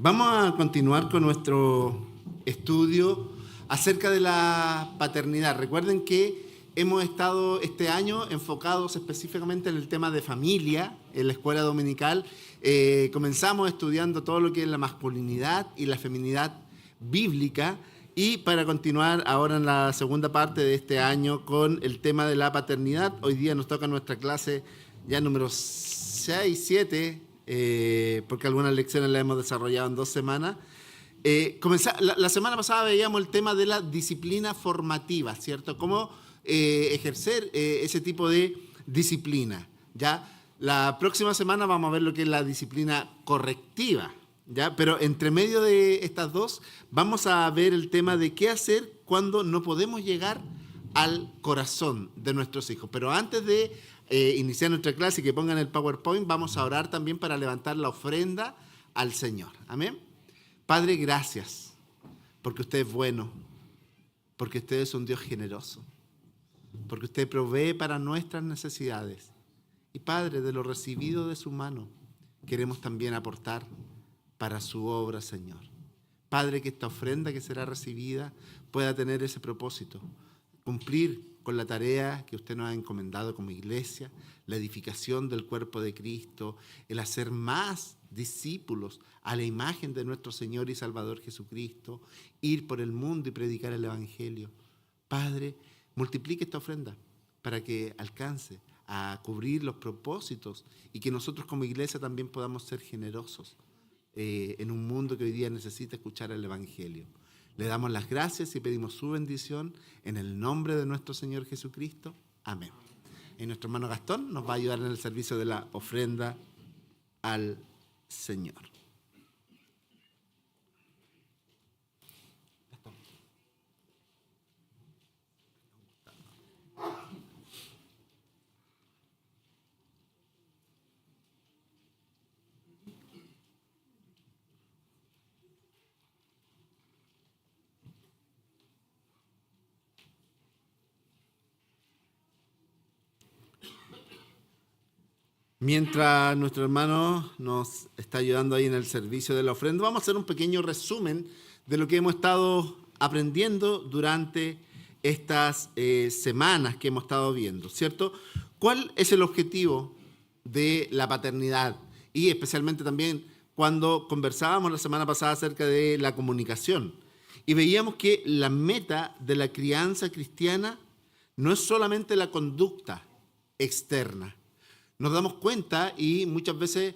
Vamos a continuar con nuestro estudio acerca de la paternidad. Recuerden que hemos estado este año enfocados específicamente en el tema de familia, en la escuela dominical. Comenzamos estudiando todo lo que es la masculinidad y la feminidad bíblica, y para continuar ahora en la segunda parte de este año con el tema de la paternidad. Hoy día nos toca nuestra clase ya número 6, 7, porque algunas lecciones las hemos desarrollado en 2 semanas. La semana pasada veíamos el tema de la disciplina formativa, ¿cierto? Cómo ejercer ese tipo de disciplina, ¿ya? La próxima semana vamos a ver lo que es la disciplina correctiva, ¿ya? Pero entre medio de estas dos vamos a ver el tema de qué hacer cuando no podemos llegar al corazón de nuestros hijos. Pero antes de iniciar nuestra clase y que pongan el PowerPoint, vamos a orar también para levantar la ofrenda al Señor. Amén. Padre, gracias, porque usted es bueno, porque usted es un Dios generoso, porque usted provee para nuestras necesidades. Y Padre, de lo recibido de su mano, queremos también aportar para su obra, Señor. Padre, que esta ofrenda que será recibida pueda tener ese propósito, cumplir con la tarea que usted nos ha encomendado como iglesia, la edificación del cuerpo de Cristo, el hacer más discípulos a la imagen de nuestro Señor y Salvador Jesucristo, ir por el mundo y predicar el Evangelio. Padre, multiplique esta ofrenda para que alcance a cubrir los propósitos y que nosotros como iglesia también podamos ser generosos en un mundo que hoy día necesita escuchar el Evangelio. Le damos las gracias y pedimos su bendición en el nombre de nuestro Señor Jesucristo. Amén. Y nuestro hermano Gastón nos va a ayudar en el servicio de la ofrenda al Señor. Mientras nuestro hermano nos está ayudando ahí en el servicio de la ofrenda, vamos a hacer un pequeño resumen de lo que hemos estado aprendiendo durante estas semanas que hemos estado viendo, ¿cierto? ¿Cuál es el objetivo de la paternidad? Y especialmente también cuando conversábamos la semana pasada acerca de la comunicación. Y veíamos que la meta de la crianza cristiana no es solamente la conducta externa. Nos damos cuenta y muchas veces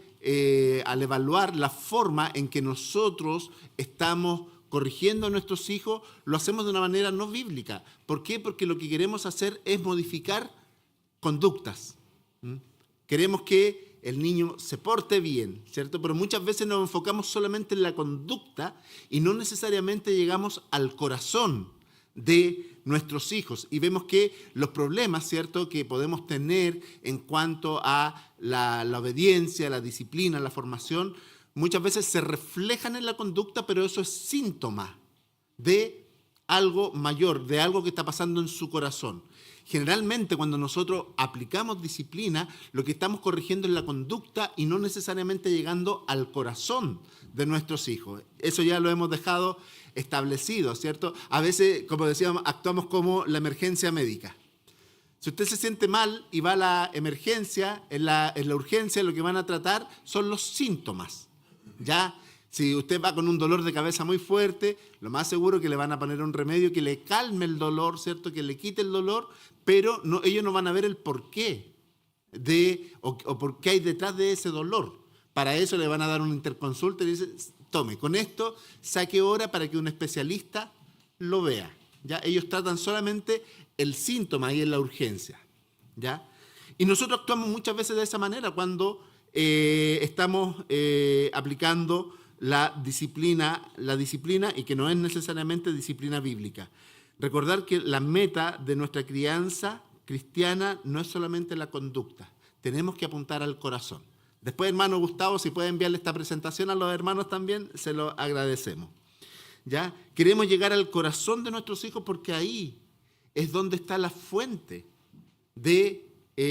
al evaluar la forma en que nosotros estamos corrigiendo a nuestros hijos, lo hacemos de una manera no bíblica. ¿Por qué? Porque lo que queremos hacer es modificar conductas. Queremos que el niño se porte bien, ¿cierto? Pero muchas veces nos enfocamos solamente en la conducta y no necesariamente llegamos al corazón de nuestros hijos, y vemos que los problemas, ¿cierto?, que podemos tener en cuanto a la obediencia, la disciplina, la formación, muchas veces se reflejan en la conducta, pero eso es síntoma de algo mayor, de algo que está pasando en su corazón. Generalmente cuando nosotros aplicamos disciplina, lo que estamos corrigiendo es la conducta y no necesariamente llegando al corazón de nuestros hijos. Eso ya lo hemos dejado establecido, ¿cierto? A veces, como decíamos, actuamos como la emergencia médica. Si usted se siente mal y va a la emergencia, en la urgencia, lo que van a tratar son los síntomas, ¿ya? Si usted va con un dolor de cabeza muy fuerte, lo más seguro es que le van a poner un remedio que le calme el dolor, ¿cierto?, que le quite el dolor, pero ellos no van a ver el porqué o por qué hay detrás de ese dolor. Para eso le van a dar una interconsulta y le dicen, tome, con esto saque hora para que un especialista lo vea, ¿ya? Ellos tratan solamente el síntoma ahí en la urgencia, ¿ya? Y nosotros actuamos muchas veces de esa manera cuando estamos aplicando la disciplina y que no es necesariamente disciplina bíblica. Recordar que la meta de nuestra crianza cristiana no es solamente la conducta, tenemos que apuntar al corazón. Después, hermano Gustavo, si puede enviarle esta presentación a los hermanos también, se lo agradecemos. ¿Ya? Queremos llegar al corazón de nuestros hijos porque ahí es donde está la fuente de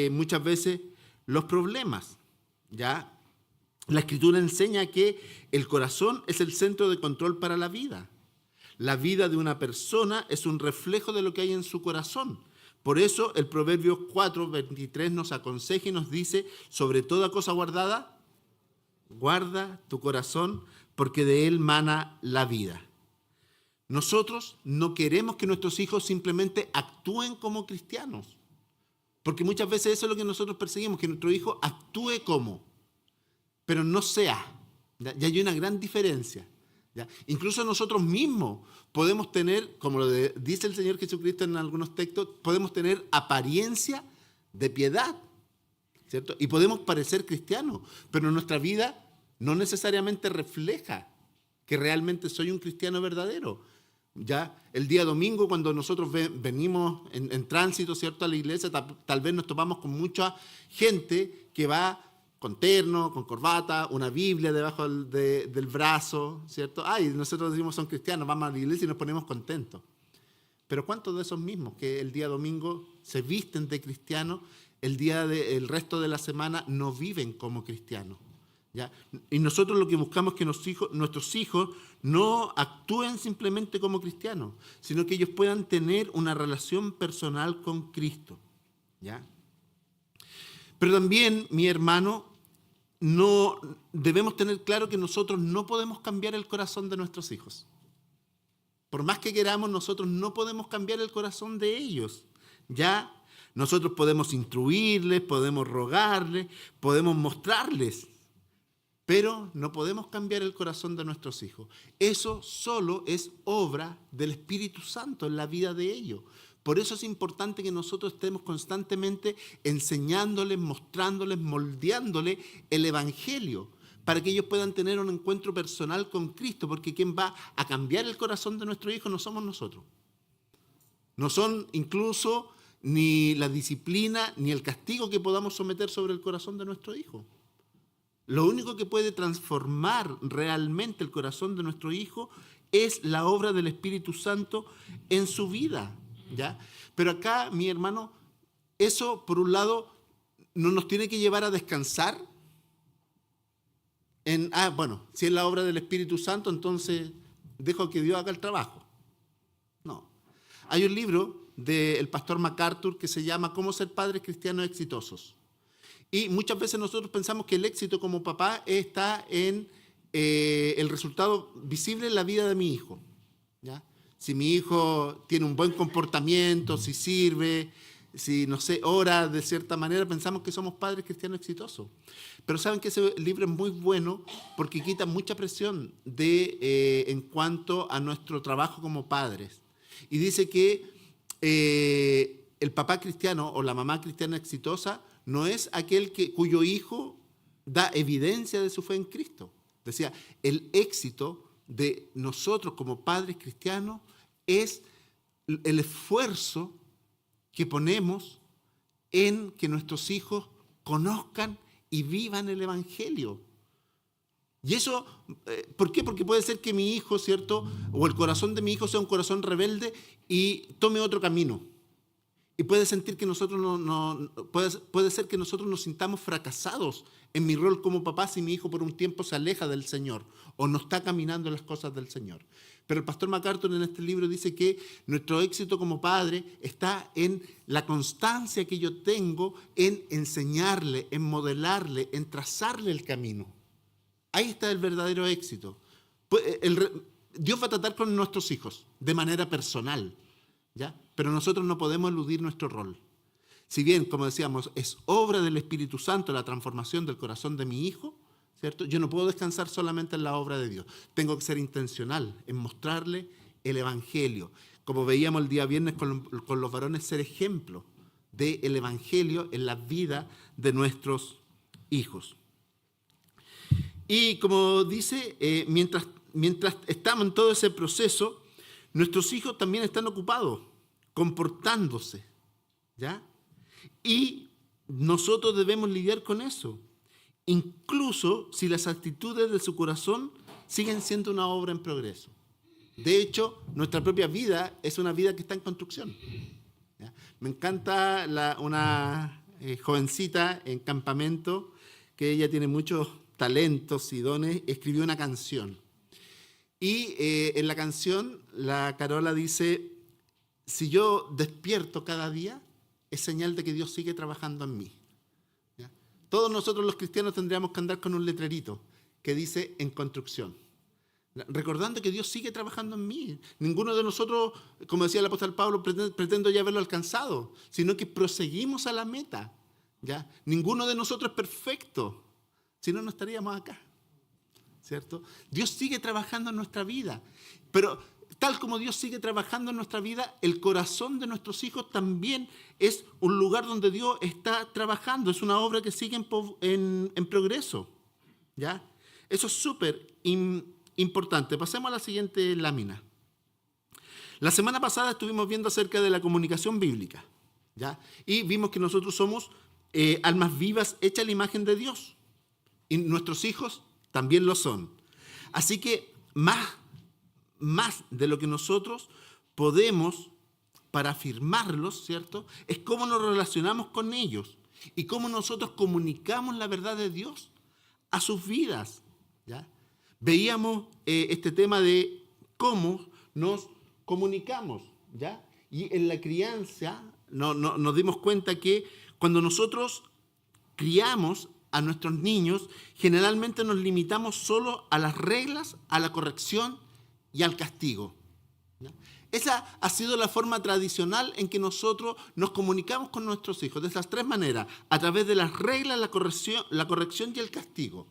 muchas veces los problemas, ¿ya? La Escritura enseña que el corazón es el centro de control para la vida. La vida de una persona es un reflejo de lo que hay en su corazón. Por eso el Proverbios 4:23 nos aconseja y nos dice, sobre toda cosa guardada, guarda tu corazón, porque de él mana la vida. Nosotros no queremos que nuestros hijos simplemente actúen como cristianos, porque muchas veces eso es lo que nosotros perseguimos, que nuestro hijo actúe como, pero no sea. Ya hay una gran diferencia. ¿Ya? Incluso nosotros mismos podemos tener, como dice el Señor Jesucristo en algunos textos, podemos tener apariencia de piedad, ¿cierto? Y podemos parecer cristianos, pero nuestra vida no necesariamente refleja que realmente soy un cristiano verdadero. Ya el día domingo, cuando nosotros venimos en tránsito, ¿cierto?, a la iglesia, tal vez nos topamos con mucha gente que va con terno, con corbata, una Biblia debajo del brazo, ¿cierto? Ay, nosotros decimos son cristianos, vamos a la iglesia y nos ponemos contentos. Pero ¿cuántos de esos mismos que el día domingo se visten de cristianos, el resto de la semana no viven como cristianos? ¿Ya? Y nosotros lo que buscamos es que nuestros hijos no actúen simplemente como cristianos, sino que ellos puedan tener una relación personal con Cristo. ¿Ya? Pero también, mi hermano, no debemos tener claro que nosotros no podemos cambiar el corazón de nuestros hijos. Por más que queramos, nosotros no podemos cambiar el corazón de ellos. ¿Ya? Nosotros podemos instruirles, podemos rogarles, podemos mostrarles, pero no podemos cambiar el corazón de nuestros hijos. Eso solo es obra del Espíritu Santo en la vida de ellos. Por eso es importante que nosotros estemos constantemente enseñándoles, mostrándoles, moldeándoles el Evangelio, para que ellos puedan tener un encuentro personal con Cristo, porque quien va a cambiar el corazón de nuestro hijo no somos nosotros. No son incluso ni la disciplina ni el castigo que podamos someter sobre el corazón de nuestro hijo. Lo único que puede transformar realmente el corazón de nuestro hijo es la obra del Espíritu Santo en su vida. ¿Ya? Pero acá, mi hermano, eso por un lado no nos tiene que llevar a descansar si es la obra del Espíritu Santo, entonces dejo que Dios haga el trabajo. No. Hay un libro del pastor MacArthur que se llama ¿Cómo ser padres cristianos exitosos? Y muchas veces nosotros pensamos que el éxito como papá está en el resultado visible en la vida de mi hijo. ¿Ya? Si mi hijo tiene un buen comportamiento, si sirve, si, no sé, ora de cierta manera, pensamos que somos padres cristianos exitosos. Pero saben que ese libro es muy bueno porque quita mucha presión en cuanto a nuestro trabajo como padres. Y dice que el papá cristiano o la mamá cristiana exitosa no es aquel cuyo hijo da evidencia de su fe en Cristo. Decía, el éxito de nosotros como padres cristianos es el esfuerzo que ponemos en que nuestros hijos conozcan y vivan el Evangelio. Y eso, ¿por qué? Porque puede ser que mi hijo, ¿cierto?, o el corazón de mi hijo sea un corazón rebelde y tome otro camino. Y puede sentir que puede ser que nosotros nos sintamos fracasados en mi rol como papá si mi hijo por un tiempo se aleja del Señor o no está caminando en las cosas del Señor. Pero el pastor MacArthur en este libro dice que nuestro éxito como padre está en la constancia que yo tengo en enseñarle, en modelarle, en trazarle el camino. Ahí está el verdadero éxito. Dios va a tratar con nuestros hijos de manera personal, ¿ya? Pero nosotros no podemos eludir nuestro rol. Si bien, como decíamos, es obra del Espíritu Santo la transformación del corazón de mi hijo, ¿cierto? Yo no puedo descansar solamente en la obra de Dios. Tengo que ser intencional en mostrarle el Evangelio. Como veíamos el día viernes con los varones, ser ejemplo del Evangelio en la vida de nuestros hijos. Y como dice, mientras estamos en todo ese proceso, nuestros hijos también están ocupados, comportándose, ¿ya? Y nosotros debemos lidiar con eso, incluso si las actitudes de su corazón siguen siendo una obra en progreso. De hecho, nuestra propia vida es una vida que está en construcción, ¿ya? Me encanta una jovencita en campamento, que ella tiene muchos talentos y dones, escribió una canción. Y en la canción, la Carola dice, si yo despierto cada día, es señal de que Dios sigue trabajando en mí. ¿Ya? Todos nosotros los cristianos tendríamos que andar con un letrerito que dice en construcción. Recordando que Dios sigue trabajando en mí. Ninguno de nosotros, como decía el apóstol Pablo, pretendo ya haberlo alcanzado, sino que proseguimos a la meta. ¿Ya? Ninguno de nosotros es perfecto, si no, no estaríamos acá. ¿Cierto? Dios sigue trabajando en nuestra vida, pero tal como Dios sigue trabajando en nuestra vida, el corazón de nuestros hijos también es un lugar donde Dios está trabajando, es una obra que sigue en progreso. ¿Ya? Eso es súper importante. Pasemos a la siguiente lámina. La semana pasada estuvimos viendo acerca de la comunicación bíblica, ¿ya? Y vimos que nosotros somos almas vivas hechas a la imagen de Dios. Y nuestros hijos también lo son. Así que más de lo que nosotros podemos para afirmarlos, ¿cierto? Es cómo nos relacionamos con ellos y cómo nosotros comunicamos la verdad de Dios a sus vidas, ¿ya? Veíamos este tema de cómo nos comunicamos, ¿ya? Y en la crianza nos dimos cuenta que cuando nosotros criamos a nuestros niños, generalmente nos limitamos solo a las reglas, a la corrección y al castigo, ¿ya? Esa ha sido la forma tradicional en que nosotros nos comunicamos con nuestros hijos, de esas tres maneras, a través de las reglas, la corrección y el castigo.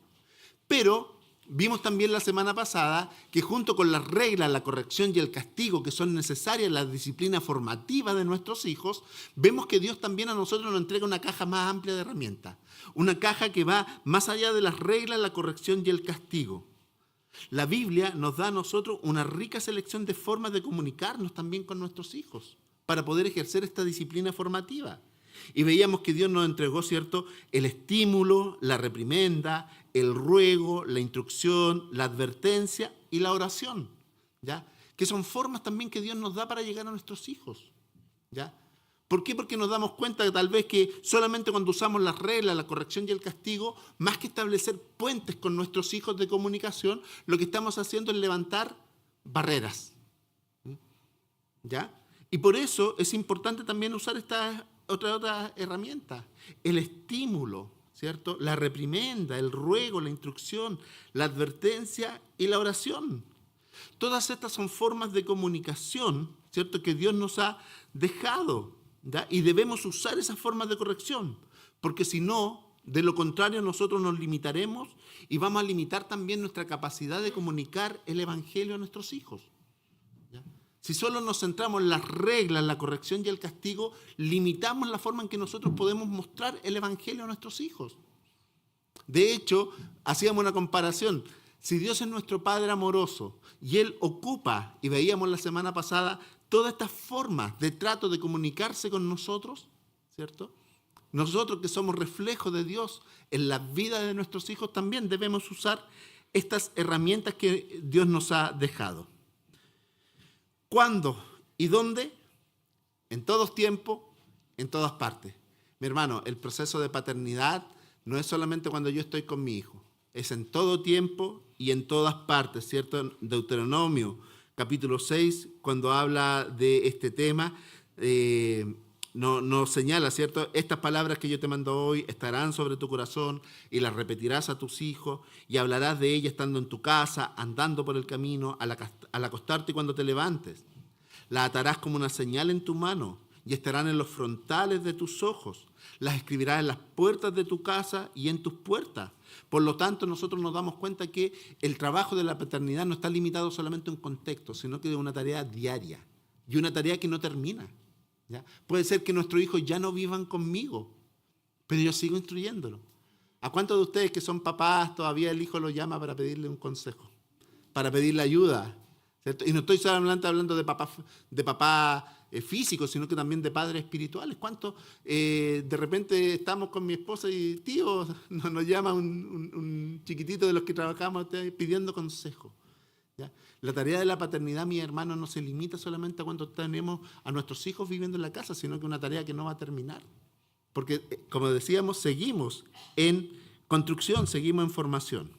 Pero vimos también la semana pasada que junto con las reglas, la corrección y el castigo que son necesarias en la disciplina formativa de nuestros hijos, vemos que Dios también a nosotros nos entrega una caja más amplia de herramientas. Una caja que va más allá de las reglas, la corrección y el castigo. La Biblia nos da a nosotros una rica selección de formas de comunicarnos también con nuestros hijos para poder ejercer esta disciplina formativa. Y veíamos que Dios nos entregó, ¿cierto?, el estímulo, la reprimenda, el ruego, la instrucción, la advertencia y la oración, ¿ya? Que son formas también que Dios nos da para llegar a nuestros hijos, ¿ya? ¿Por qué? Porque nos damos cuenta que tal vez que solamente cuando usamos las reglas, la corrección y el castigo, más que establecer puentes con nuestros hijos de comunicación, lo que estamos haciendo es levantar barreras, ¿ya? Y por eso es importante también usar estas otra herramienta, el estímulo, ¿cierto? La reprimenda, el ruego, la instrucción, la advertencia y la oración. Todas estas son formas de comunicación, ¿cierto?, que Dios nos ha dejado, ¿ya? Y debemos usar esas formas de corrección, porque si no, de lo contrario, nosotros nos limitaremos y vamos a limitar también nuestra capacidad de comunicar el Evangelio a nuestros hijos. Si solo nos centramos en las reglas, la corrección y el castigo, limitamos la forma en que nosotros podemos mostrar el Evangelio a nuestros hijos. De hecho, hacíamos una comparación. Si Dios es nuestro Padre amoroso y Él ocupa, y veíamos la semana pasada, todas estas formas de trato de comunicarse con nosotros, ¿cierto? Nosotros que somos reflejos de Dios en la vida de nuestros hijos también debemos usar estas herramientas que Dios nos ha dejado. ¿Cuándo y dónde? En todos tiempos, en todas partes. Mi hermano, el proceso de paternidad no es solamente cuando yo estoy con mi hijo, es en todo tiempo y en todas partes, ¿cierto? Deuteronomio, capítulo 6, cuando habla de este tema, nos señala, ¿cierto? Estas palabras que yo te mando hoy estarán sobre tu corazón y las repetirás a tus hijos y hablarás de ellas estando en tu casa, andando por el camino, al acostarte y cuando te levantes. Las atarás como una señal en tu mano y estarán en los frontales de tus ojos. Las escribirás en las puertas de tu casa y en tus puertas. Por lo tanto, nosotros nos damos cuenta que el trabajo de la paternidad no está limitado solamente a un contexto, sino que es una tarea diaria y una tarea que no termina. ¿Ya? Puede ser que nuestros hijos ya no vivan conmigo, pero yo sigo instruyéndolo. ¿A cuántos de ustedes que son papás todavía el hijo lo llama para pedirle un consejo, para pedirle ayuda? ¿Cierto? Y no estoy solamente hablando de papá físico, sino que también de padres espirituales. ¿Cuántos de repente estamos con mi esposa y tío, nos llama un chiquitito de los que trabajamos pidiendo consejo? ¿Ya? La tarea de la paternidad, mis hermanos, no se limita solamente a cuando tenemos a nuestros hijos viviendo en la casa, sino que es una tarea que no va a terminar. Porque, como decíamos, seguimos en Construcción, seguimos en formación.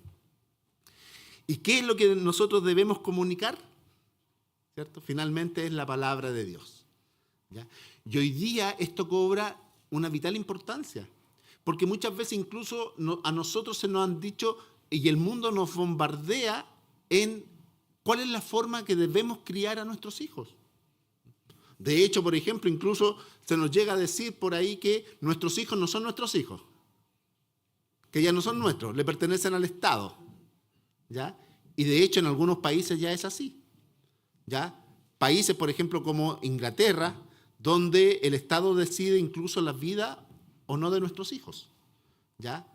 ¿Y qué es lo que nosotros debemos comunicar? ¿Cierto? Finalmente es la palabra de Dios. ¿Ya? Y hoy día esto cobra una vital importancia, porque muchas veces incluso a nosotros se nos han dicho, y el mundo nos bombardea en cuál es la forma que debemos criar a nuestros hijos. De hecho, por ejemplo, incluso se nos llega a decir por ahí que nuestros hijos no son nuestros hijos, que ya no son nuestros, le pertenecen al Estado, ¿ya? Y de hecho en algunos países ya es así, ¿ya? Países, por ejemplo, como Inglaterra, donde el Estado decide incluso la vida o no de nuestros hijos, ¿ya?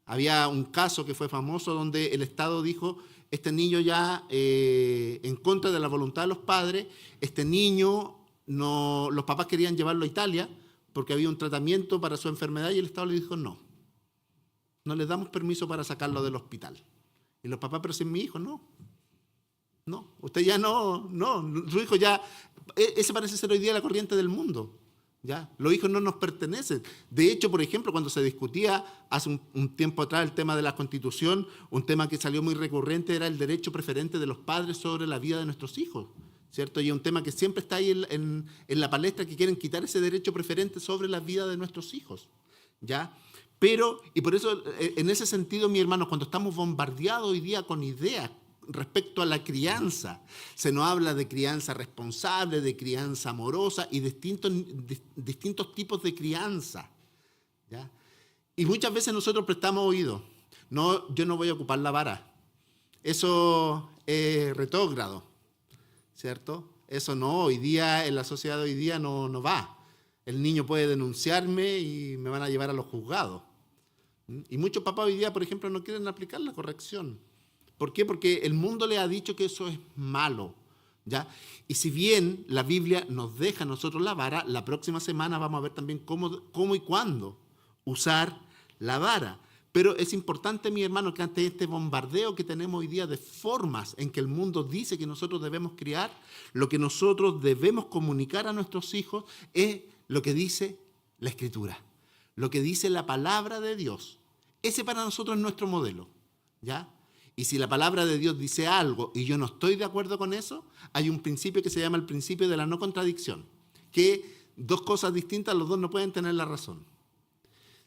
Había un caso que fue famoso donde el Estado dijo, este niño ya en contra de la voluntad de los padres, este niño, no, los papás querían llevarlo a Italia porque había un tratamiento para su enfermedad y el Estado le dijo no les damos permiso para sacarlo del hospital. Y los papás, pero si es mi hijo, no, usted ya no, su hijo ya, ese parece ser hoy día la corriente del mundo. ¿Ya? Los hijos no nos pertenecen. De hecho, por ejemplo, cuando se discutía hace un tiempo atrás el tema de la Constitución, un tema que salió muy recurrente era el derecho preferente de los padres sobre la vida de nuestros hijos, ¿cierto? Y es un tema que siempre está ahí en la palestra, que quieren quitar ese derecho preferente sobre la vida de nuestros hijos, ¿ya? Pero, y por eso, en ese sentido, mis hermanos, cuando estamos bombardeados hoy día con ideas respecto a la crianza, se nos habla de crianza responsable, de crianza amorosa y distintos tipos de crianza, ¿ya? Y muchas veces nosotros prestamos oído. No, yo no voy a ocupar la vara. Eso es retrógrado, ¿cierto? Eso no, hoy día, en la sociedad de hoy día no va. El niño puede denunciarme y me van a llevar a los juzgados. Y muchos papás hoy día, por ejemplo, no quieren aplicar la corrección. ¿Por qué? Porque el mundo le ha dicho que eso es malo, ¿ya? Y si bien la Biblia nos deja a nosotros la vara, la próxima semana vamos a ver también cómo y cuándo usar la vara. Pero es importante, mi hermano, que ante este bombardeo que tenemos hoy día de formas en que el mundo dice que nosotros debemos criar, lo que nosotros debemos comunicar a nuestros hijos es lo que dice la Escritura, lo que dice la palabra de Dios. Ese para nosotros es nuestro modelo, ¿ya? Y si la palabra de Dios dice algo y yo no estoy de acuerdo con eso, hay un principio que se llama el principio de la no contradicción, que dos cosas distintas, los dos no pueden tener la razón.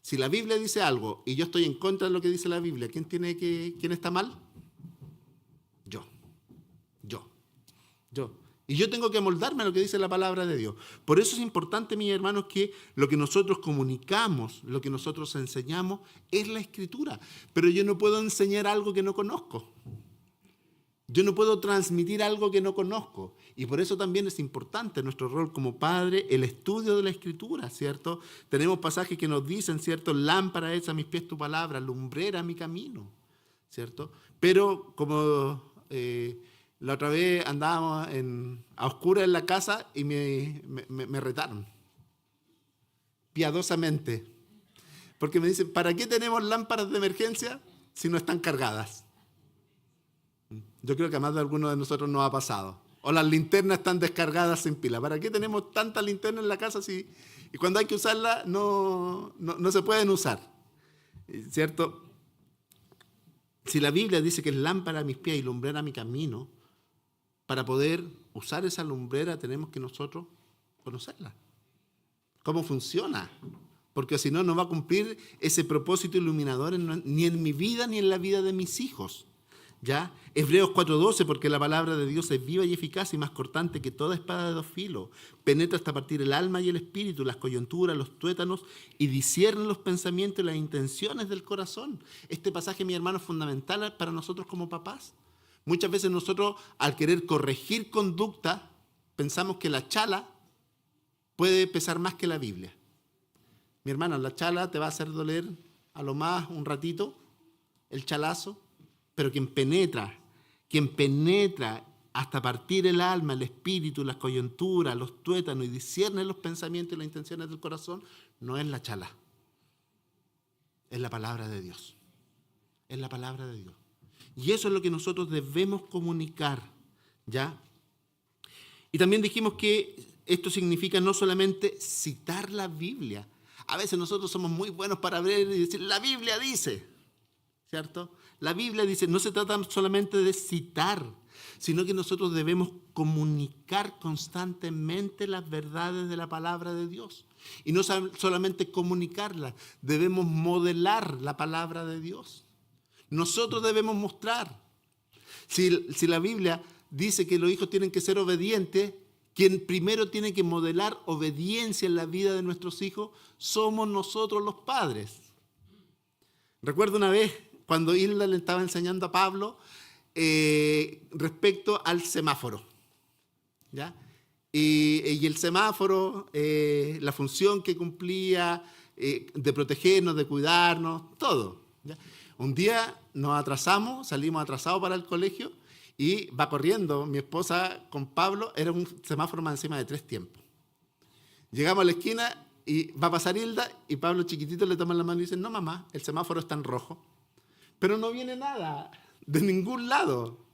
Si la Biblia dice algo y yo estoy en contra de lo que dice la Biblia, ¿quién está mal? Yo. Y yo tengo que amoldarme a lo que dice la palabra de Dios. Por eso es importante, mis hermanos, que lo que nosotros comunicamos, lo que nosotros enseñamos, es la Escritura. Pero yo no puedo enseñar algo que no conozco. Yo no puedo transmitir algo que no conozco. Y por eso también es importante nuestro rol como padre, el estudio de la Escritura, ¿cierto? Tenemos pasajes que nos dicen, ¿cierto? Lámpara es a mis pies tu palabra, lumbrera mi camino, ¿cierto? Pero como la otra vez andábamos a oscuras en la casa y me retaron, piadosamente. Porque me dicen, ¿para qué tenemos lámparas de emergencia si no están cargadas? Yo creo que a más de alguno de nosotros nos ha pasado. O las linternas están descargadas sin pila. ¿Para qué tenemos tantas linternas en la casa y cuando hay que usarlas no se pueden usar? ¿Cierto? Si la Biblia dice que es lámpara a mis pies y lumbrera a mi camino, para poder usar esa lumbrera tenemos que nosotros conocerla. ¿Cómo funciona? Porque si no, no va a cumplir ese propósito iluminador ni en mi vida ni en la vida de mis hijos. ¿Ya? Hebreos 4:12, porque la palabra de Dios es viva y eficaz y más cortante que toda espada de dos filos. Penetra hasta partir el alma y el espíritu, las coyunturas, los tuétanos y discierne los pensamientos y las intenciones del corazón. Este pasaje, mi hermano, es fundamental para nosotros como papás. Muchas veces nosotros, al querer corregir conducta, pensamos que la chala puede pesar más que la Biblia. Mi hermano, la chala te va a hacer doler a lo más un ratito, el chalazo, pero quien penetra hasta partir el alma, el espíritu, las coyunturas, los tuétanos y discierne los pensamientos y las intenciones del corazón, no es la chala. Es la palabra de Dios. Es la palabra de Dios. Y eso es lo que nosotros debemos comunicar, ¿ya? Y también dijimos que esto significa no solamente citar la Biblia. A veces nosotros somos muy buenos para ver y decir, la Biblia dice. ¿cierto? La Biblia dice, no se trata solamente de citar, sino que nosotros debemos comunicar constantemente las verdades de la palabra de Dios. Y no solamente comunicarlas, debemos modelar la palabra de Dios. Nosotros debemos mostrar. Si la Biblia dice que los hijos tienen que ser obedientes, quien primero tiene que modelar obediencia en la vida de nuestros hijos somos nosotros los padres. Recuerdo una vez cuando Hilda le estaba enseñando a Pablo respecto al semáforo, ¿ya? Y el semáforo, la función que cumplía de protegernos, de cuidarnos, todo, ¿ya? Un día nos atrasamos, salimos atrasados para el colegio y va corriendo mi esposa con Pablo, era un semáforo más encima de 3 tiempos. Llegamos a la esquina y va a pasar Hilda y Pablo chiquitito le toma la mano y dice, no mamá, el semáforo está en rojo. Pero no viene nada, de ningún lado.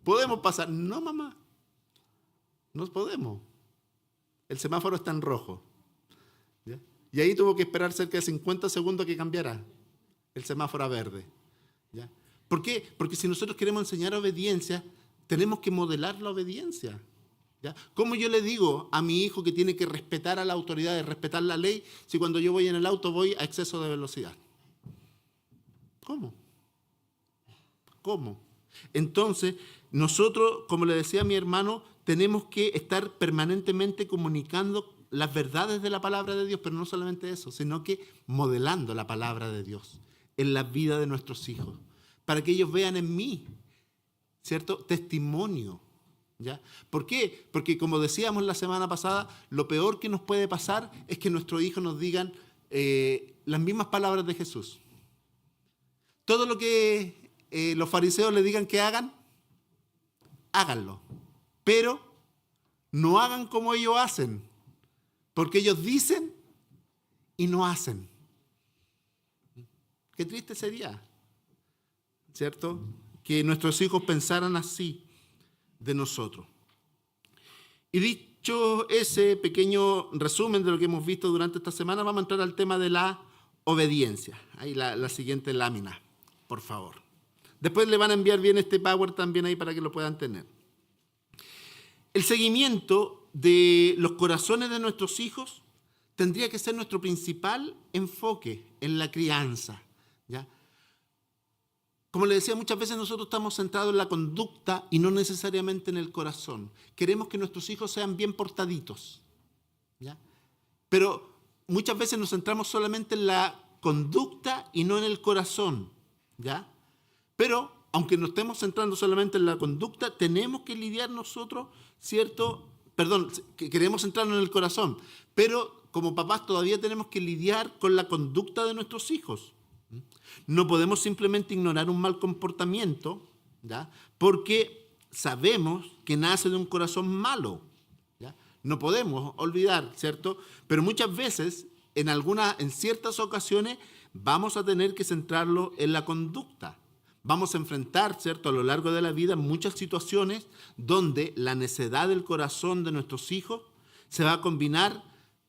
¿Podemos pasar? No mamá, no podemos. El semáforo está en rojo. ¿Ya? Y ahí tuvo que esperar cerca de 50 segundos que cambiara el semáforo a verde. ¿Ya? ¿Por qué? Porque si nosotros queremos enseñar obediencia, tenemos que modelar la obediencia. ¿Ya? ¿Cómo yo le digo a mi hijo que tiene que respetar a la autoridad, de respetar la ley, si cuando yo voy en el auto voy a exceso de velocidad? ¿Cómo? ¿Cómo? Entonces, nosotros, como le decía a mi hermano, tenemos que estar permanentemente comunicando las verdades de la palabra de Dios, pero no solamente eso, sino que modelando la palabra de Dios en la vida de nuestros hijos, para que ellos vean en mí, ¿cierto?, testimonio. ¿Ya? ¿Por qué? Porque como decíamos la semana pasada, lo peor que nos puede pasar es que nuestros hijos nos digan las mismas palabras de Jesús. Todo lo que los fariseos le digan que hagan, háganlo. Pero no hagan como ellos hacen, porque ellos dicen y no hacen. Qué triste sería, ¿cierto?, que nuestros hijos pensaran así de nosotros. Y dicho ese pequeño resumen de lo que hemos visto durante esta semana, vamos a entrar al tema de la obediencia. Ahí la siguiente lámina, por favor. Después le van a enviar bien este Power también ahí para que lo puedan tener. El seguimiento de los corazones de nuestros hijos tendría que ser nuestro principal enfoque en la crianza, ¿ya? Como le decía, muchas veces nosotros estamos centrados en la conducta y no necesariamente en el corazón. Queremos que nuestros hijos sean bien portaditos, ¿ya? Pero muchas veces nos centramos solamente en la conducta y no en el corazón, ¿ya? Pero, aunque nos estemos centrando solamente en la conducta, tenemos que lidiar nosotros, que queremos centrarnos en el corazón, pero como papás todavía tenemos que lidiar con la conducta de nuestros hijos. No podemos simplemente ignorar un mal comportamiento, ¿ya?, porque sabemos que nace de un corazón malo, ¿ya? No podemos olvidar, ¿cierto? Pero muchas veces, en ciertas ocasiones, vamos a tener que centrarlo en la conducta. Vamos a enfrentar, ¿cierto?, a lo largo de la vida muchas situaciones donde la necedad del corazón de nuestros hijos se va a combinar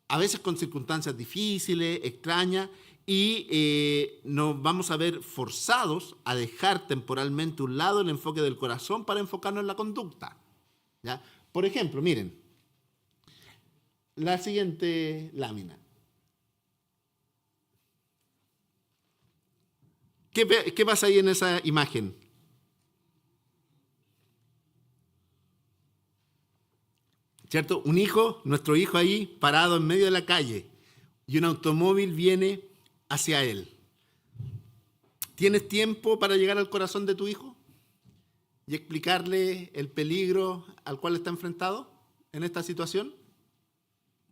a veces con circunstancias difíciles, extrañas, y nos vamos a ver forzados a dejar temporalmente a un lado el enfoque del corazón para enfocarnos en la conducta, ¿ya? Por ejemplo, miren, la siguiente lámina. ¿Qué pasa ahí en esa imagen? ¿Cierto? Un hijo, nuestro hijo ahí, parado en medio de la calle, y un automóvil viene hacia él. ¿Tienes tiempo para llegar al corazón de tu hijo y explicarle el peligro al cual está enfrentado en esta situación?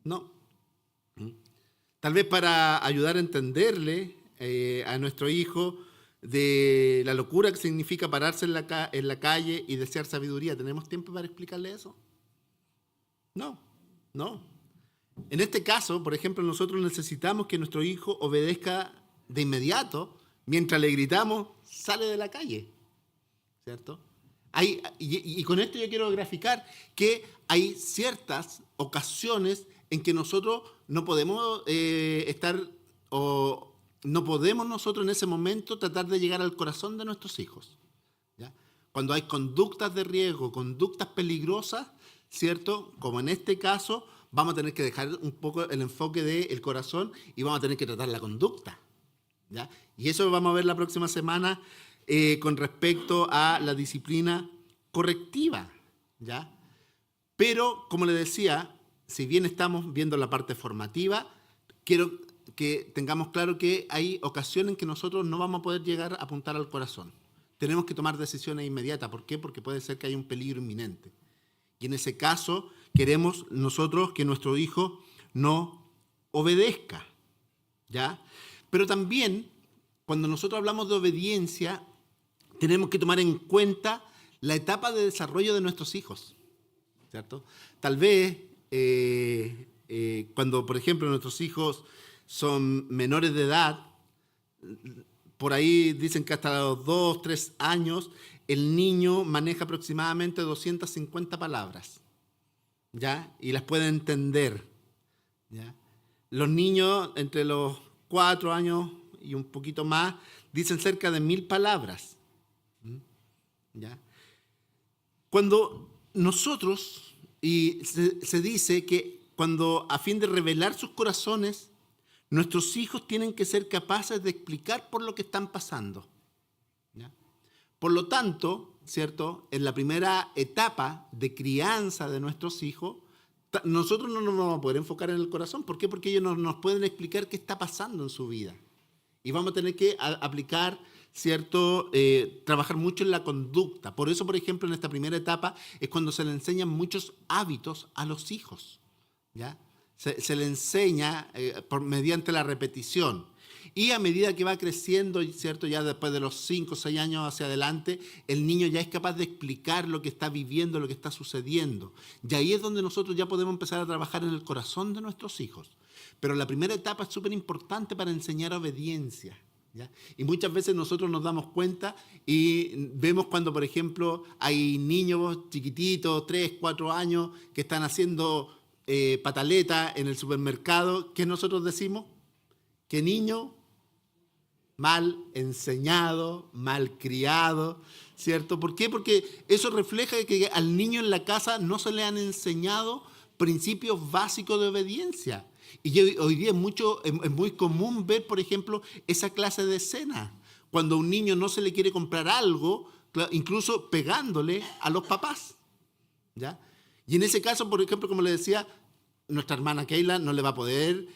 No. Tal vez para ayudar a entenderle a nuestro hijo de la locura que significa pararse en la calle y desear sabiduría. ¿Tenemos tiempo para explicarle eso? No. En este caso, por ejemplo, nosotros necesitamos que nuestro hijo obedezca de inmediato mientras le gritamos, sale de la calle, ¿cierto? Y con esto yo quiero graficar que hay ciertas ocasiones en que nosotros no podemos estar no podemos nosotros en ese momento tratar de llegar al corazón de nuestros hijos, ¿ya? Cuando hay conductas de riesgo, conductas peligrosas, ¿cierto? Como en este caso, vamos a tener que dejar un poco el enfoque del corazón y vamos a tener que tratar la conducta, ¿ya? Y eso vamos a ver la próxima semana con respecto a la disciplina correctiva, ¿ya? Pero, como le decía, si bien estamos viendo la parte formativa, quiero que tengamos claro que hay ocasiones en que nosotros no vamos a poder llegar a apuntar al corazón. Tenemos que tomar decisiones inmediatas. ¿Por qué? Porque puede ser que haya un peligro inminente. Y en ese caso, queremos nosotros que nuestro hijo no obedezca, ¿ya? Pero también, cuando nosotros hablamos de obediencia, tenemos que tomar en cuenta la etapa de desarrollo de nuestros hijos, ¿cierto? Tal vez cuando, por ejemplo, nuestros hijos son menores de edad, por ahí dicen que hasta los 2, 3 años, el niño maneja aproximadamente 250 palabras, ¿ya? Y las puede entender, ¿ya? Los niños entre los 4 años y un poquito más dicen cerca de 1000 palabras, ¿ya? Cuando nosotros, y se dice que cuando a fin de revelar sus corazones, nuestros hijos tienen que ser capaces de explicar por lo que están pasando, ¿ya? Por lo tanto, ¿cierto? En la primera etapa de crianza de nuestros hijos, nosotros no nos vamos a poder enfocar en el corazón. ¿Por qué? Porque ellos nos pueden explicar qué está pasando en su vida. Y vamos a tener que aplicar, ¿cierto? Trabajar mucho en la conducta. Por eso, por ejemplo, en esta primera etapa es cuando se le enseñan muchos hábitos a los hijos, ¿ya? Se le enseña mediante la repetición. Y a medida que va creciendo, ¿cierto? Ya después de los 5 o 6 años hacia adelante, el niño ya es capaz de explicar lo que está viviendo, lo que está sucediendo. Y ahí es donde nosotros ya podemos empezar a trabajar en el corazón de nuestros hijos. Pero la primera etapa es súper importante para enseñar obediencia, ¿ya? Y muchas veces nosotros nos damos cuenta y vemos cuando, por ejemplo, hay niños chiquititos, 3, 4 años, que están haciendo pataleta en el supermercado. ¿Qué nosotros decimos? Que niño mal enseñado, mal criado, ¿cierto? ¿Por qué? Porque eso refleja que al niño en la casa no se le han enseñado principios básicos de obediencia. Y hoy día es muy común ver, por ejemplo, esa clase de escena. Cuando a un niño no se le quiere comprar algo, incluso pegándole a los papás, ¿ya? Y en ese caso, por ejemplo, como le decía, nuestra hermana Keila no le va a poder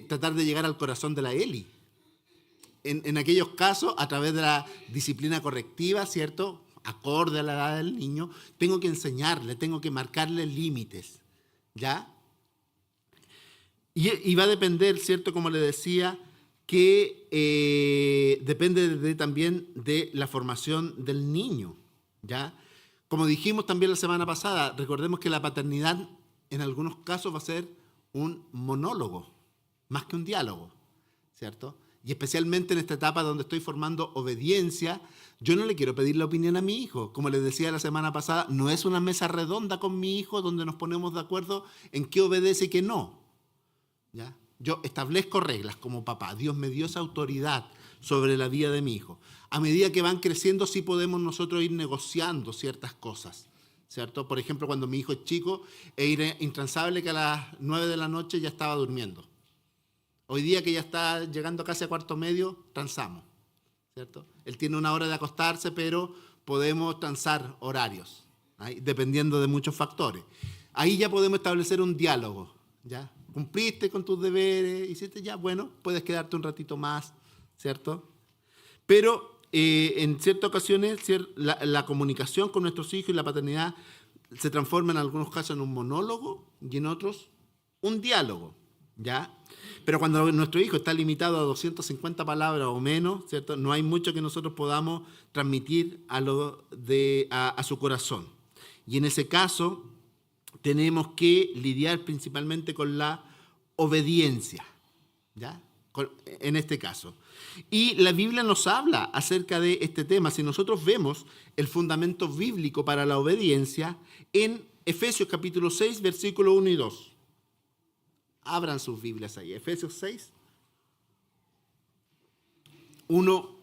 tratar de llegar al corazón de la Eli. En aquellos casos, a través de la disciplina correctiva, ¿cierto? Acorde a la edad del niño, tengo que enseñarle, tengo que marcarle límites, ¿ya? Y va a depender, ¿cierto? Como le decía, que depende también de la formación del niño, ¿ya? Como dijimos también la semana pasada, recordemos que la paternidad en algunos casos va a ser un monólogo, más que un diálogo, ¿cierto? Y especialmente en esta etapa donde estoy formando obediencia, yo no le quiero pedir la opinión a mi hijo. Como les decía la semana pasada, no es una mesa redonda con mi hijo donde nos ponemos de acuerdo en qué obedece y qué no, ¿ya? Yo establezco reglas como papá. Dios me dio esa autoridad sobre la vida de mi hijo. A medida que van creciendo, sí podemos nosotros ir negociando ciertas cosas, ¿cierto? Por ejemplo, cuando mi hijo es chico, era intransable que a las 9 de la noche ya estaba durmiendo. Hoy día que ya está llegando casi a cuarto medio, transamos, ¿cierto? Él tiene una hora de acostarse, pero podemos transar horarios, ¿sí? Dependiendo de muchos factores. Ahí ya podemos establecer un diálogo, ¿ya? Cumpliste con tus deberes, hiciste ya, bueno, puedes quedarte un ratito más, ¿cierto? Pero en ciertas ocasiones la comunicación con nuestros hijos y la paternidad se transforma en algunos casos en un monólogo y en otros un diálogo, ¿ya? Pero cuando nuestro hijo está limitado a 250 palabras o menos, ¿cierto? No hay mucho que nosotros podamos transmitir a su corazón. Y en ese caso tenemos que lidiar principalmente con la obediencia, ¿ya? En este caso. Y la Biblia nos habla acerca de este tema. Si nosotros vemos el fundamento bíblico para la obediencia en Efesios capítulo 6, versículo 1 y 2. Abran sus Biblias ahí. Efesios 6. 1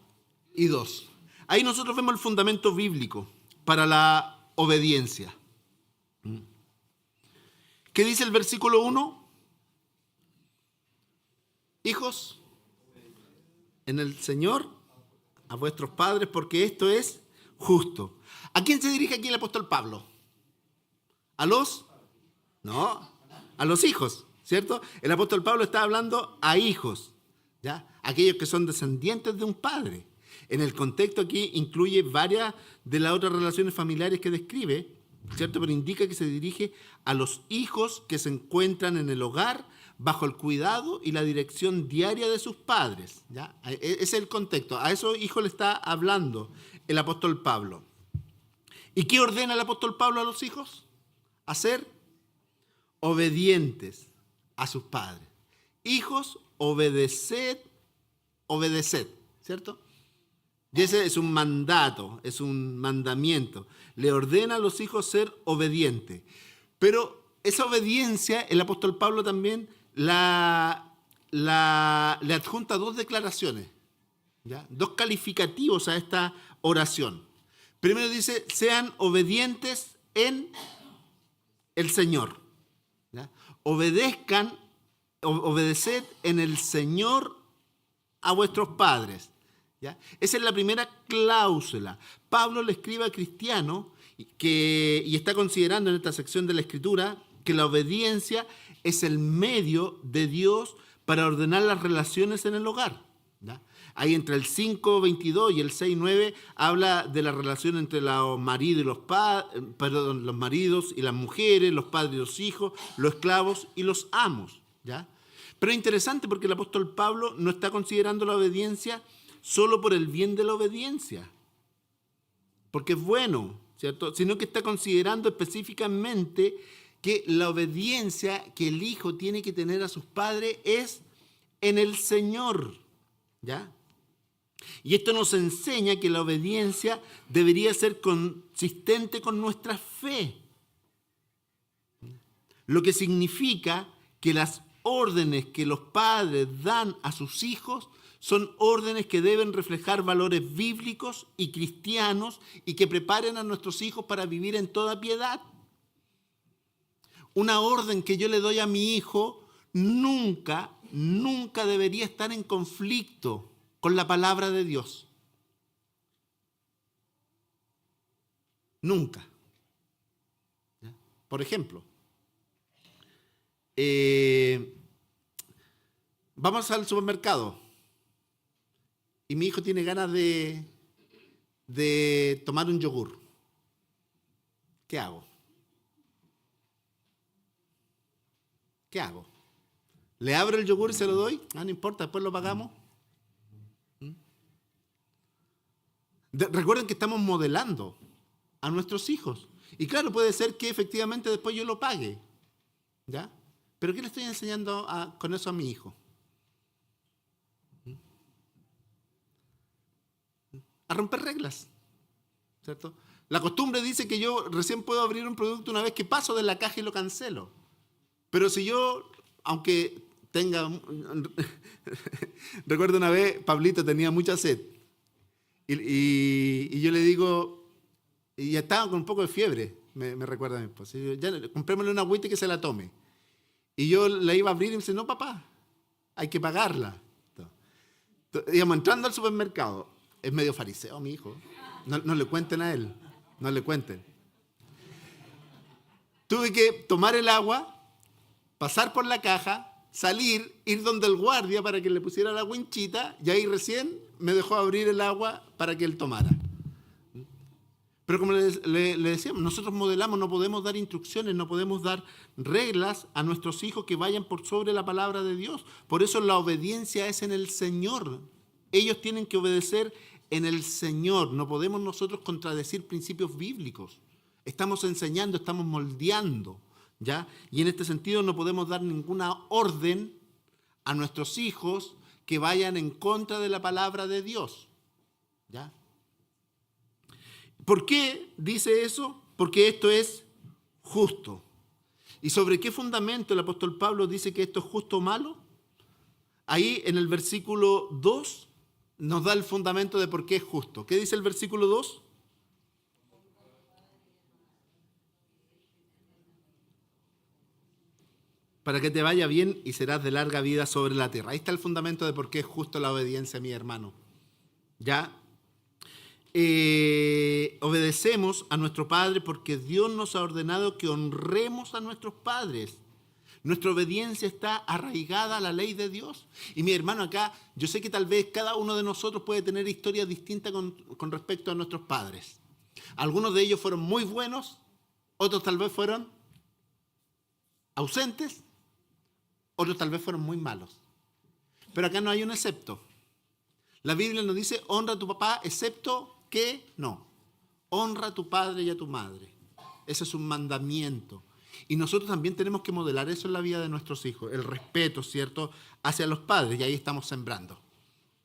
y 2. Ahí nosotros vemos el fundamento bíblico para la obediencia. ¿Qué dice el versículo 1? Hijos, en el Señor, a vuestros padres, porque esto es justo. ¿A quién se dirige aquí el apóstol Pablo? ¿A los? No, a los hijos, ¿cierto? El apóstol Pablo está hablando a hijos, ¿ya? Aquellos que son descendientes de un padre. En el contexto aquí incluye varias de las otras relaciones familiares que describe, ¿cierto? Pero indica que se dirige a los hijos que se encuentran en el hogar bajo el cuidado y la dirección diaria de sus padres, ¿ya? Ese es el contexto. A esos hijos le está hablando el apóstol Pablo. ¿Y qué ordena el apóstol Pablo a los hijos? A ser obedientes a sus padres. Hijos, obedeced, ¿cierto? Y ese es un mandato, es un mandamiento. Le ordena a los hijos ser obedientes. Pero esa obediencia, el apóstol Pablo también le adjunta dos declaraciones, ¿ya? Dos calificativos a esta oración. Primero dice, sean obedientes en el Señor, ¿ya? Obedeced en el Señor a vuestros padres, ¿ya? Esa es la primera cláusula. Pablo le escribe a cristianos y está considerando en esta sección de la Escritura que la obediencia es el medio de Dios para ordenar las relaciones en el hogar, ¿ya? Ahí entre el 5:22 y el 6:9 habla de la relación entre los maridos y los maridos y las mujeres, los padres y los hijos, los esclavos y los amos, ¿ya? Pero es interesante porque el apóstol Pablo no está considerando la obediencia solo por el bien de la obediencia, porque es bueno, ¿cierto? Sino que está considerando específicamente que la obediencia que el hijo tiene que tener a sus padres es en el Señor, ¿ya? Y esto nos enseña que la obediencia debería ser consistente con nuestra fe, lo que significa que las órdenes que los padres dan a sus hijos son órdenes que deben reflejar valores bíblicos y cristianos y que preparen a nuestros hijos para vivir en toda piedad. Una orden que yo le doy a mi hijo nunca debería estar en conflicto con la palabra de Dios. Nunca. ¿Ya? Por ejemplo, vamos al supermercado y mi hijo tiene ganas de tomar un yogur. ¿Qué hago? ¿Qué hago? ¿Le abro el yogur y se lo doy? Ah, no importa, después lo pagamos. Recuerden que estamos modelando a nuestros hijos. Y claro, puede ser que efectivamente después yo lo pague, ¿ya? Pero ¿qué le estoy enseñando con eso a mi hijo? A romper reglas, ¿cierto? La costumbre dice que yo recién puedo abrir un producto una vez que paso de la caja y lo cancelo. Pero si yo, aunque tenga... Recuerdo una vez, Pablito tenía mucha sed. Y yo le digo, y ya estaba con un poco de fiebre, me recuerda a mi esposa. Y yo, ya, comprémosle una agüita y que se la tome. Y yo la iba a abrir y me dice, no papá, hay que pagarla. Íbamos entrando al supermercado. Es medio fariseo mi hijo. No le cuenten a él, no le cuenten. Tuve que tomar el agua, pasar por la caja, salir, ir donde el guardia para que le pusiera la winchita y ahí recién me dejó abrir el agua para que él tomara. Pero como le decíamos, nosotros modelamos, no podemos dar instrucciones, no podemos dar reglas a nuestros hijos que vayan por sobre la palabra de Dios. Por eso la obediencia es en el Señor. Ellos tienen que obedecer en el Señor. No podemos nosotros contradecir principios bíblicos. Estamos enseñando, estamos moldeando, ¿ya? Y en este sentido no podemos dar ninguna orden a nuestros hijos que vayan en contra de la palabra de Dios, ¿ya? ¿Por qué dice eso? Porque esto es justo. ¿Y sobre qué fundamento el apóstol Pablo dice que esto es justo o malo? Ahí en el versículo 2 nos da el fundamento de por qué es justo. ¿Qué dice el versículo 2? Para que te vaya bien y serás de larga vida sobre la tierra. Ahí está el fundamento de por qué es justo la obediencia, mi hermano. ¿Ya? Obedecemos a nuestro Padre porque Dios nos ha ordenado que honremos a nuestros padres. Nuestra obediencia está arraigada a la ley de Dios. Y mi hermano, acá, yo sé que tal vez cada uno de nosotros puede tener historias distintas con respecto a nuestros padres. Algunos de ellos fueron muy buenos, otros tal vez fueron ausentes, otros tal vez fueron muy malos. Pero acá no hay un excepto. La Biblia nos dice, honra a tu papá, excepto que no. Honra a tu padre y a tu madre. Ese es un mandamiento. Y nosotros también tenemos que modelar eso en la vida de nuestros hijos. El respeto, ¿cierto?, hacia los padres. Y ahí estamos sembrando.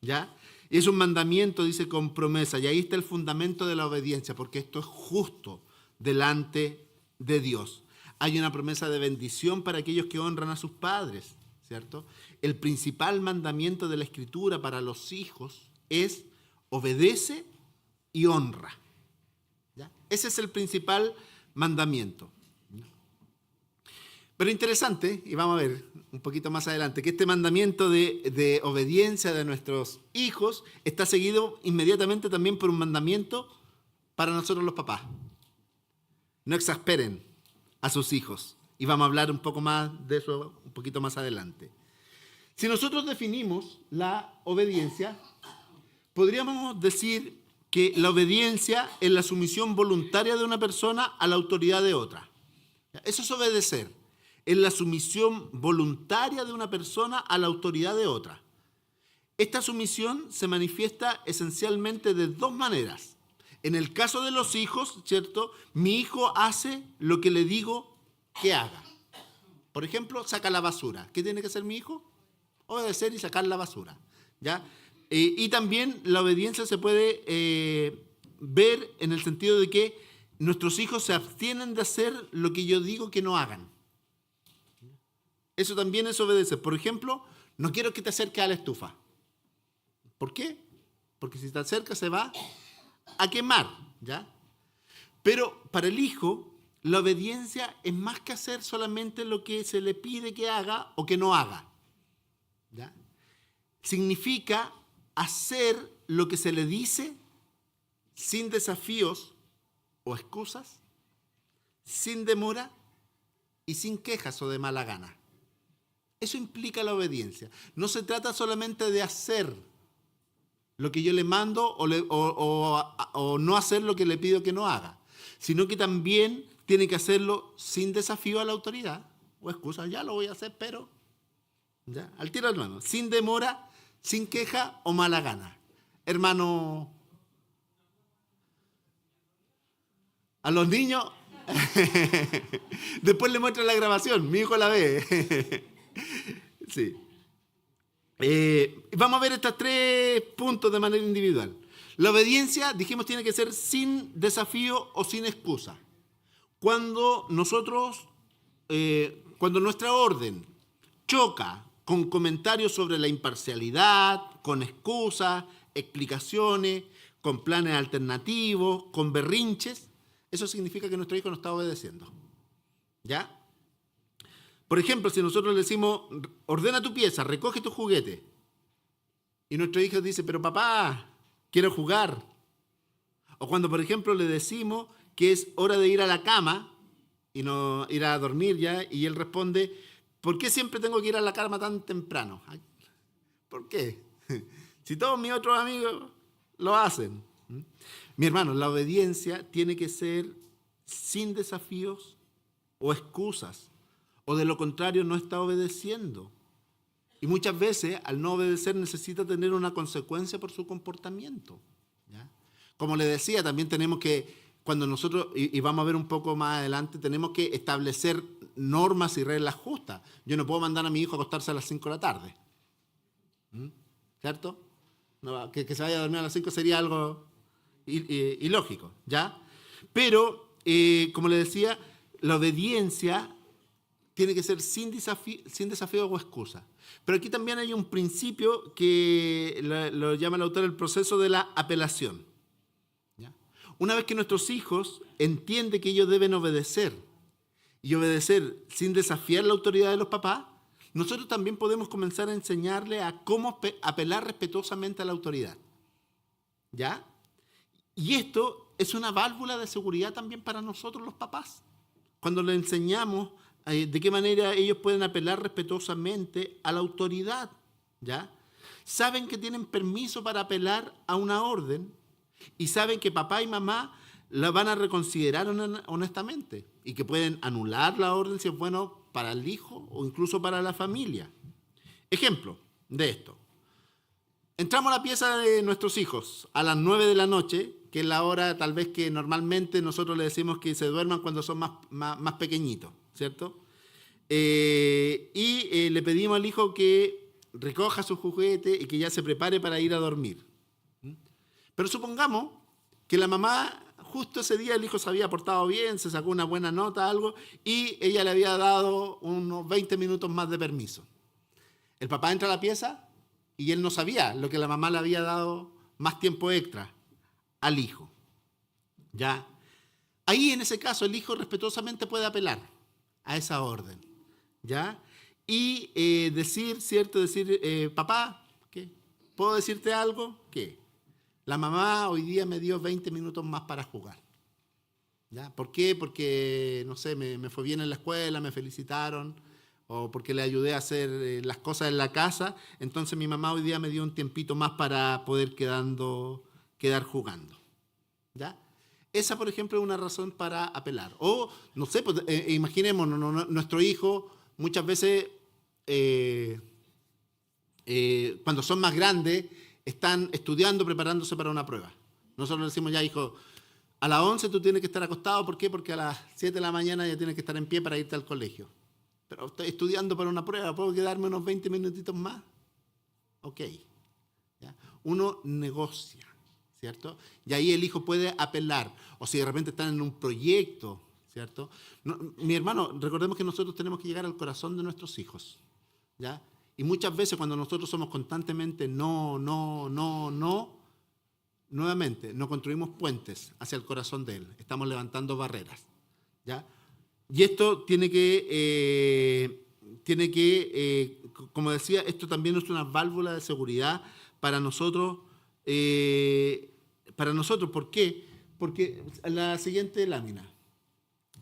¿Ya? Y es un mandamiento, dice, con promesa. Y ahí está el fundamento de la obediencia, porque esto es justo delante de Dios. Hay una promesa de bendición para aquellos que honran a sus padres, ¿cierto? El principal mandamiento de la Escritura para los hijos es obedece y honra. ¿Ya? Ese es el principal mandamiento. Pero interesante, y vamos a ver un poquito más adelante, que este mandamiento de obediencia de nuestros hijos está seguido inmediatamente también por un mandamiento para nosotros los papás. No exasperen a sus hijos. Y vamos a hablar un poco más de eso un poquito más adelante. Si nosotros definimos la obediencia, podríamos decir que la obediencia es la sumisión voluntaria de una persona a la autoridad de otra. Eso es obedecer. Es la sumisión voluntaria de una persona a la autoridad de otra. Esta sumisión se manifiesta esencialmente de dos maneras. En el caso de los hijos, ¿cierto? Mi hijo hace lo que le digo que haga. Por ejemplo, saca la basura. ¿Qué tiene que hacer mi hijo? Obedecer y sacar la basura. ¿Ya? Y también la obediencia se puede ver en el sentido de que nuestros hijos se abstienen de hacer lo que yo digo que no hagan. Eso también es obedecer. Por ejemplo, no quiero que te acerques a la estufa. ¿Por qué? Porque si te acercas se va a quemar, ¿ya? Pero para el hijo, la obediencia es más que hacer solamente lo que se le pide que haga o que no haga, ¿ya? Significa hacer lo que se le dice sin desafíos o excusas, sin demora y sin quejas o de mala gana. Eso implica la obediencia. No se trata solamente de hacer lo que yo le mando o no hacer lo que le pido que no haga, sino que también tiene que hacerlo sin desafío a la autoridad o excusa. Ya lo voy a hacer, pero ya, al tiro al mano, sin demora, sin queja o mala gana. Hermano, a los niños, después le muestro la grabación, mi hijo la ve. Sí. Vamos a ver estos tres puntos de manera individual. La obediencia, dijimos, tiene que ser sin desafío o sin excusa. Cuando nuestra orden choca con comentarios sobre la imparcialidad, con excusas, explicaciones, con planes alternativos, con berrinches, eso significa que nuestro hijo no está obedeciendo. ¿Ya? Por ejemplo, si nosotros le decimos, ordena tu pieza, recoge tu juguete, y nuestro hijo dice, pero papá, quiero jugar. O cuando, por ejemplo, le decimos que es hora de ir a la cama y no ir a dormir ya, y él responde, ¿por qué siempre tengo que ir a la cama tan temprano? ¿Por qué? Si todos mis otros amigos lo hacen. Mi hermano, la obediencia tiene que ser sin desafíos o excusas, o de lo contrario no está obedeciendo. Y muchas veces, al no obedecer, necesita tener una consecuencia por su comportamiento, ¿ya? Como le decía, también tenemos que, cuando nosotros, y vamos a ver un poco más adelante, tenemos que establecer normas y reglas justas. Yo no puedo mandar a mi hijo a acostarse a las 5 de la tarde. ¿Cierto? No, que se vaya a dormir a las 5 sería algo ilógico, ¿ya? Pero, como le decía, la obediencia tiene que ser sin desafío o excusa. Pero aquí también hay un principio que lo llama el autor el proceso de la apelación. ¿Ya? Una vez que nuestros hijos entienden que ellos deben obedecer, y obedecer sin desafiar la autoridad de los papás, nosotros también podemos comenzar a enseñarle a cómo apelar respetuosamente a la autoridad. ¿Ya? Y esto es una válvula de seguridad también para nosotros los papás. Cuando le enseñamos de qué manera ellos pueden apelar respetuosamente a la autoridad, ¿ya? Saben que tienen permiso para apelar a una orden y saben que papá y mamá la van a reconsiderar honestamente y que pueden anular la orden si es bueno para el hijo o incluso para la familia. Ejemplo de esto. Entramos a la pieza de nuestros hijos a las 9 de la noche, que es la hora tal vez que normalmente nosotros le decimos que se duerman cuando son más pequeñitos, ¿cierto? Le pedimos al hijo que recoja su juguete y que ya se prepare para ir a dormir. Pero supongamos que la mamá, justo ese día el hijo se había portado bien, se sacó una buena nota, algo, y ella le había dado unos 20 minutos más de permiso. El papá entra a la pieza y él no sabía lo que la mamá le había dado más tiempo extra al hijo. ¿Ya? Ahí, en ese caso, el hijo respetuosamente puede apelar a esa orden. ¿Ya? Y decir, ¿cierto? Papá, ¿qué? ¿Puedo decirte algo? ¿Qué? La mamá hoy día me dio 20 minutos más para jugar. ¿Ya? ¿Por qué? Porque, no sé, me fue bien en la escuela, me felicitaron, o porque le ayudé a hacer las cosas en la casa. Entonces mi mamá hoy día me dio un tiempito más para poder quedar jugando. ¿Ya? Esa, por ejemplo, es una razón para apelar. O, no sé, pues, imaginémonos, nuestro hijo muchas veces, cuando son más grandes, están estudiando, preparándose para una prueba. Nosotros le decimos, ya, hijo, a las 11 tú tienes que estar acostado. ¿Por qué? Porque a las 7 de la mañana ya tienes que estar en pie para irte al colegio. Pero estoy estudiando para una prueba, ¿puedo quedarme unos 20 minutitos más? Ok. ¿Ya? Uno negocia, ¿cierto? Y ahí el hijo puede apelar. O si de repente están en un proyecto, ¿cierto? No, mi hermano, recordemos que nosotros tenemos que llegar al corazón de nuestros hijos, ¿ya? Y muchas veces cuando nosotros somos constantemente no, nuevamente, no construimos puentes hacia el corazón de él. Estamos levantando barreras, ¿ya? Y esto tiene que, como decía, esto también es una válvula de seguridad para nosotros. ¿Por qué? Porque la siguiente lámina,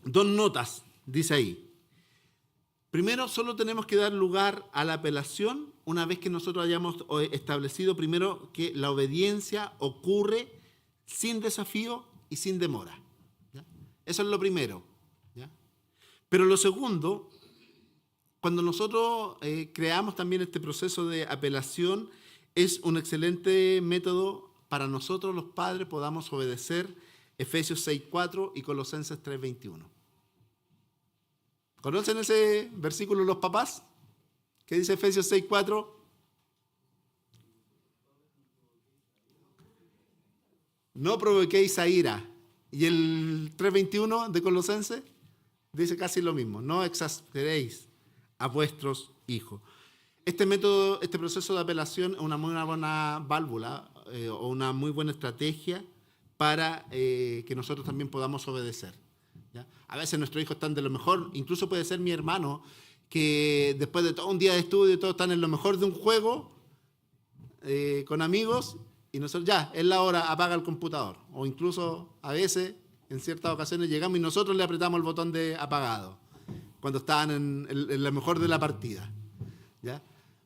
2 notas, dice ahí. Primero, solo tenemos que dar lugar a la apelación una vez que nosotros hayamos establecido primero que la obediencia ocurre sin desafío y sin demora. ¿Ya? Eso es lo primero. ¿Ya? Pero lo segundo, cuando nosotros creamos también este proceso de apelación, es un excelente método para nosotros los padres podamos obedecer Efesios 6:4 y Colosenses 3:21. ¿Conocen ese versículo los papás? ¿Qué dice Efesios 6:4? No provoquéis a ira. Y el 3:21 de Colosenses dice casi lo mismo. No exasperéis a vuestros hijos. Este método, este proceso de apelación es una muy buena válvula o una muy buena estrategia para que nosotros también podamos obedecer. ¿Ya? A veces nuestros hijos están de lo mejor, incluso puede ser mi hermano, que después de todo un día de estudio, todos están en lo mejor de un juego con amigos, y nosotros ya, es la hora, apaga el computador. O incluso a veces, en ciertas ocasiones, llegamos y nosotros le apretamos el botón de apagado, cuando estaban en lo mejor de la partida. ¿Ya?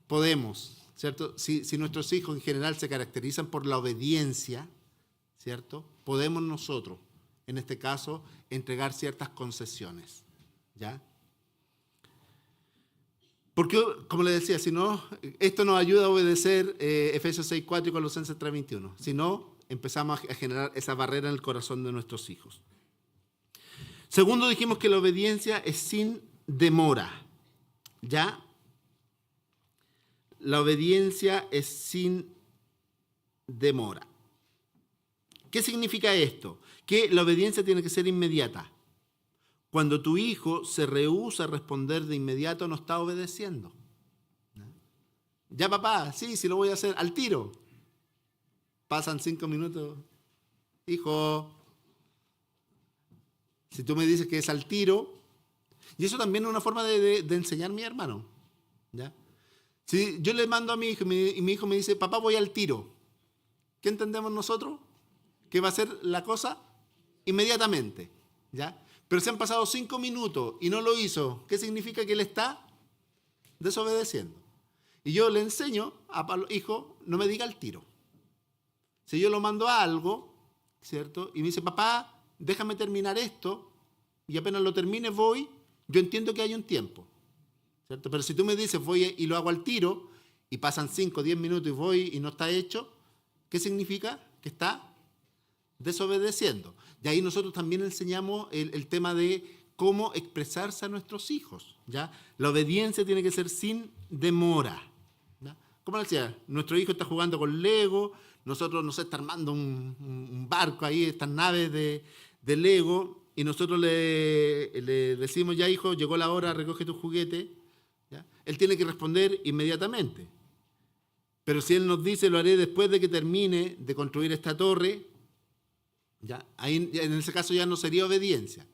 Podemos, ¿cierto? Si nuestros hijos en general se caracterizan por la obediencia, ¿cierto? Podemos nosotros, en este caso, entregar ciertas concesiones, ¿ya? Porque, como les decía, si no, esto nos ayuda a obedecer Efesios 6:4 y Colosenses 3:21. Si no, empezamos a generar esa barrera en el corazón de nuestros hijos. Segundo, dijimos que la obediencia es sin demora, ¿ya? La obediencia es sin demora. ¿Qué significa esto? Que la obediencia tiene que ser inmediata. Cuando tu hijo se rehúsa a responder de inmediato, no está obedeciendo. Ya papá, sí lo voy a hacer, al tiro. Pasan 5 minutos. Hijo, si tú me dices que es al tiro, y eso también es una forma de enseñar a mi hermano. ¿Ya? Si yo le mando a mi hijo y mi hijo me dice, papá, voy al tiro, ¿qué entendemos nosotros? Que va a hacer la cosa inmediatamente. ¿Ya? Pero se han pasado 5 minutos y no lo hizo. ¿Qué significa? Que él está desobedeciendo. Y yo le enseño a hijo, no me diga al tiro. Si yo lo mando a algo, ¿cierto? Y me dice, papá, déjame terminar esto, y apenas lo termine voy, yo entiendo que hay un tiempo, ¿cierto? Pero si tú me dices, voy y lo hago al tiro, y pasan 5 o 10 minutos y voy y no está hecho, ¿qué significa? Que está desobedeciendo. Y ahí nosotros también enseñamos el tema de cómo expresarse a nuestros hijos, ¿ya? La obediencia tiene que ser sin demora, ¿ya? Como decía, nuestro hijo está jugando con Lego, nosotros, no sé, está armando un barco ahí, estas naves de Lego, y nosotros le decimos, ya hijo, llegó la hora, recoge tu juguete, ¿ya? Él tiene que responder inmediatamente. Pero si él nos dice, lo haré después de que termine de construir esta torre, ¿ya? Ahí, en ese caso ya no sería obediencia.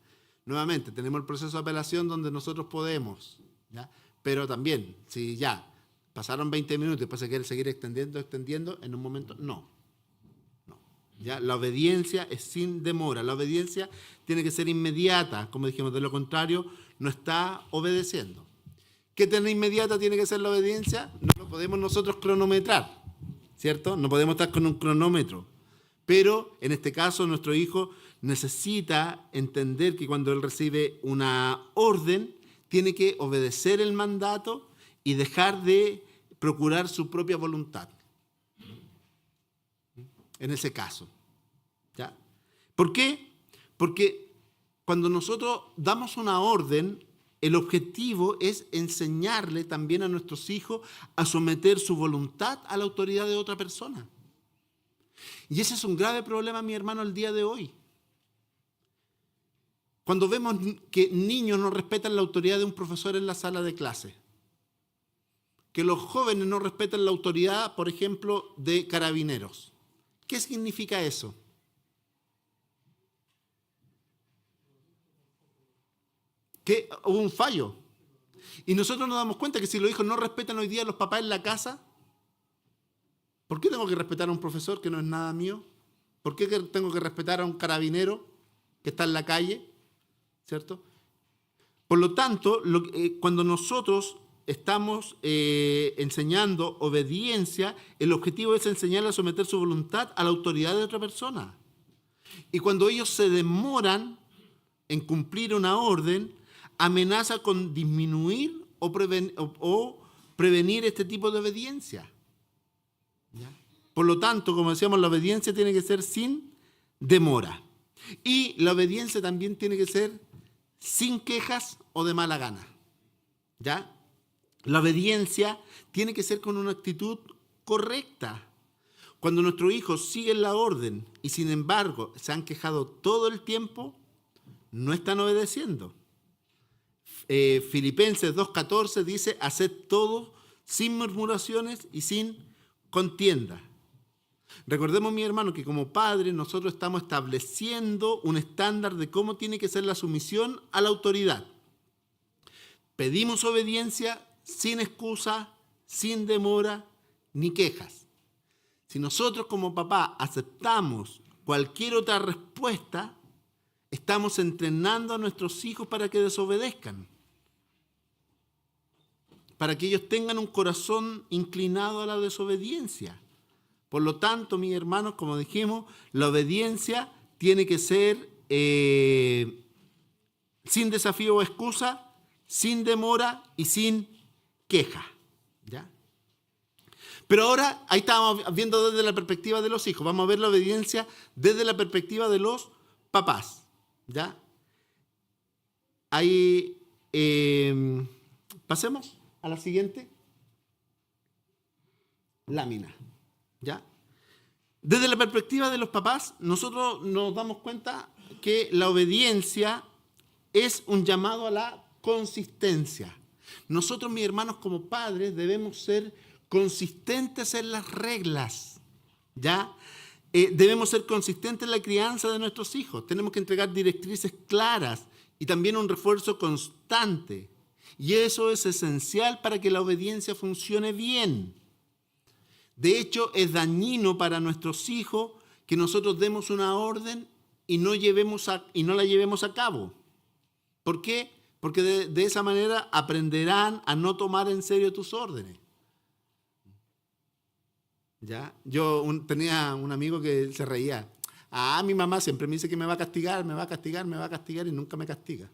Nuevamente, tenemos el proceso de apelación donde nosotros podemos, ¿ya? Pero también, si ya pasaron 20 minutos y después se quiere seguir extendiendo, en un momento, no. ¿Ya? La obediencia es sin demora. La obediencia tiene que ser inmediata, como dijimos, de lo contrario, no está obedeciendo. ¿Qué tan inmediata tiene que ser la obediencia? No lo podemos nosotros cronometrar, ¿cierto? No podemos estar con un cronómetro. Pero en este caso, nuestro hijo necesita entender que cuando él recibe una orden, tiene que obedecer el mandato y dejar de procurar su propia voluntad. En ese caso, ¿ya? ¿Por qué? Porque cuando nosotros damos una orden, el objetivo es enseñarle también a nuestros hijos a someter su voluntad a la autoridad de otra persona. Y ese es un grave problema, mi hermano, el día de hoy. Cuando vemos que niños no respetan la autoridad de un profesor en la sala de clase, que los jóvenes no respetan la autoridad, por ejemplo, de carabineros. ¿Qué significa eso? Que hubo un fallo. Y nosotros nos damos cuenta que si los hijos no respetan hoy día a los papás en la casa, ¿por qué tengo que respetar a un profesor que no es nada mío? ¿Por qué tengo que respetar a un carabinero que está en la calle? ¿Cierto? Por lo tanto, cuando nosotros estamos enseñando obediencia, el objetivo es enseñarle a someter su voluntad a la autoridad de otra persona. Y cuando ellos se demoran en cumplir una orden, amenaza con disminuir o prevenir este tipo de obediencia. ¿Ya? Por lo tanto, como decíamos, la obediencia tiene que ser sin demora. Y la obediencia también tiene que ser sin quejas o de mala gana. ¿Ya? La obediencia tiene que ser con una actitud correcta. Cuando nuestros hijos siguen la orden y sin embargo se han quejado todo el tiempo, no están obedeciendo. Filipenses 2:14 dice, haced todo sin murmuraciones y sin contienda. Recordemos, mi hermano, que como padres nosotros estamos estableciendo un estándar de cómo tiene que ser la sumisión a la autoridad. Pedimos obediencia sin excusa, sin demora, ni quejas. Si nosotros como papá aceptamos cualquier otra respuesta, estamos entrenando a nuestros hijos para que desobedezcan, para que ellos tengan un corazón inclinado a la desobediencia. Por lo tanto, mis hermanos, como dijimos, la obediencia tiene que ser sin desafío o excusa, sin demora y sin queja. ¿Ya? Pero ahora, ahí estamos viendo desde la perspectiva de los hijos. Vamos a ver la obediencia desde la perspectiva de los papás. ¿Ya? Ahí pasemos a la siguiente lámina. ¿Ya? Desde la perspectiva de los papás, nosotros nos damos cuenta que la obediencia es un llamado a la consistencia. Nosotros, mis hermanos, como padres, debemos ser consistentes en las reglas, ¿ya? Debemos ser consistentes en la crianza de nuestros hijos. Tenemos que entregar directrices claras y también un refuerzo constante. Y eso es esencial para que la obediencia funcione bien. De hecho, es dañino para nuestros hijos que nosotros demos una orden y no la llevemos a cabo. ¿Por qué? Porque de esa manera aprenderán a no tomar en serio tus órdenes. ¿Ya? Yo tenía un amigo que se reía. Mi mamá siempre me dice que me va a castigar, me va a castigar, me va a castigar y nunca me castiga.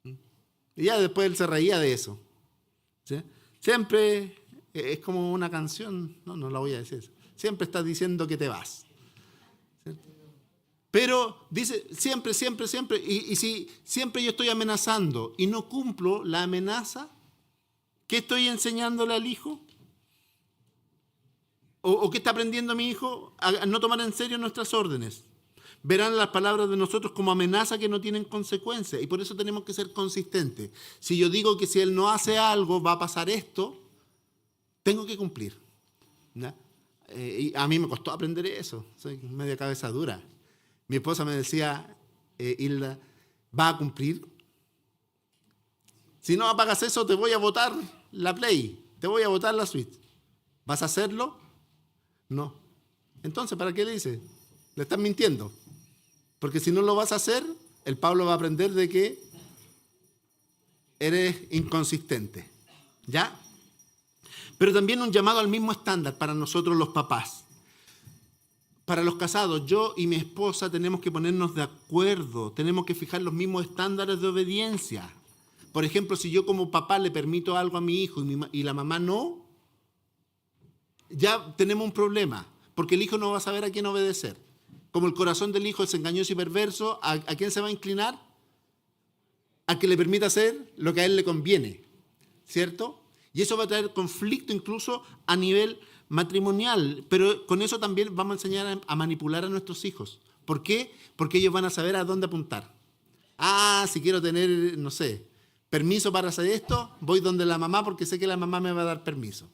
Y ya después él se reía de eso. ¿Sí? Siempre es como una canción, no la voy a decir. Siempre estás diciendo que te vas. ¿Cierto? Pero dice siempre, siempre, siempre. Y si siempre yo estoy amenazando y no cumplo la amenaza, ¿qué estoy enseñándole al hijo? ¿O qué está aprendiendo mi hijo? A no tomar en serio nuestras órdenes. Verán las palabras de nosotros como amenaza que no tienen consecuencias. Y por eso tenemos que ser consistentes. Si yo digo que si él no hace algo va a pasar esto, tengo que cumplir. ¿Ya? Y a mí me costó aprender eso. Soy media cabeza dura. Mi esposa me decía, Hilda, ¿va a cumplir? Si no apagas eso, te voy a botar la Play, te voy a botar la Switch. ¿Vas a hacerlo? No. Entonces, ¿para qué le dice? Le estás mintiendo. Porque si no lo vas a hacer, el Pablo va a aprender de que eres inconsistente. ¿Ya? Pero también un llamado al mismo estándar para nosotros los papás. Para los casados, yo y mi esposa tenemos que ponernos de acuerdo, tenemos que fijar los mismos estándares de obediencia. Por ejemplo, si yo como papá le permito algo a mi hijo y la mamá no, ya tenemos un problema, porque el hijo no va a saber a quién obedecer. Como el corazón del hijo es engañoso y perverso, ¿a quién se va a inclinar? A que le permita hacer lo que a él le conviene, ¿cierto? Y eso va a traer conflicto incluso a nivel matrimonial, pero con eso también vamos a enseñar a manipular a nuestros hijos. ¿Por qué? Porque ellos van a saber a dónde apuntar. Si quiero tener, no sé, permiso para hacer esto, voy donde la mamá porque sé que la mamá me va a dar permiso.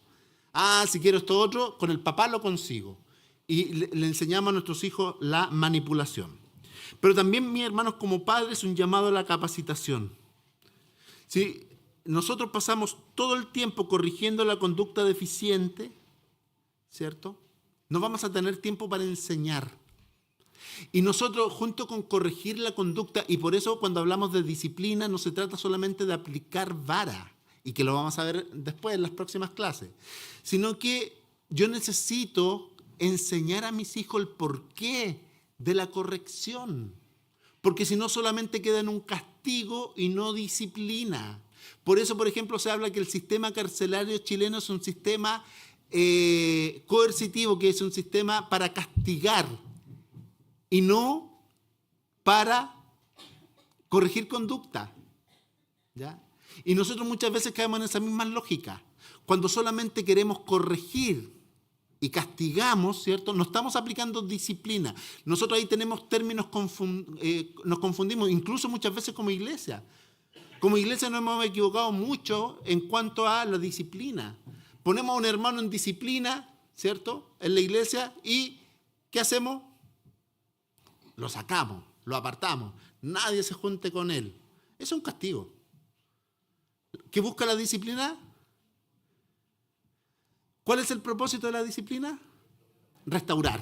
Si quiero esto otro, con el papá lo consigo. Y le enseñamos a nuestros hijos la manipulación. Pero también, mis hermanos, como padres, es un llamado a la capacitación. Si nosotros pasamos todo el tiempo corrigiendo la conducta deficiente, ¿cierto? No vamos a tener tiempo para enseñar. Y nosotros, junto con corregir la conducta, y por eso cuando hablamos de disciplina, no se trata solamente de aplicar vara, y que lo vamos a ver después en las próximas clases, sino que yo necesito enseñar a mis hijos el porqué de la corrección. Porque si no, solamente queda en un castigo y no disciplina. Por eso, por ejemplo, se habla que el sistema carcelario chileno es un sistema coercitivo, que es un sistema para castigar y no para corregir conducta. ¿Ya? Y nosotros muchas veces caemos en esa misma lógica. Cuando solamente queremos corregir y castigamos, ¿cierto? No estamos aplicando disciplina. Nosotros ahí tenemos términos, nos confundimos, incluso muchas veces como iglesia. Como iglesia nos hemos equivocado mucho en cuanto a la disciplina. Ponemos a un hermano en disciplina, ¿cierto? En la iglesia y ¿qué hacemos? Lo sacamos, lo apartamos. Nadie se junte con él. Eso es un castigo. ¿Qué busca la disciplina? ¿Cuál es el propósito de la disciplina? Restaurar.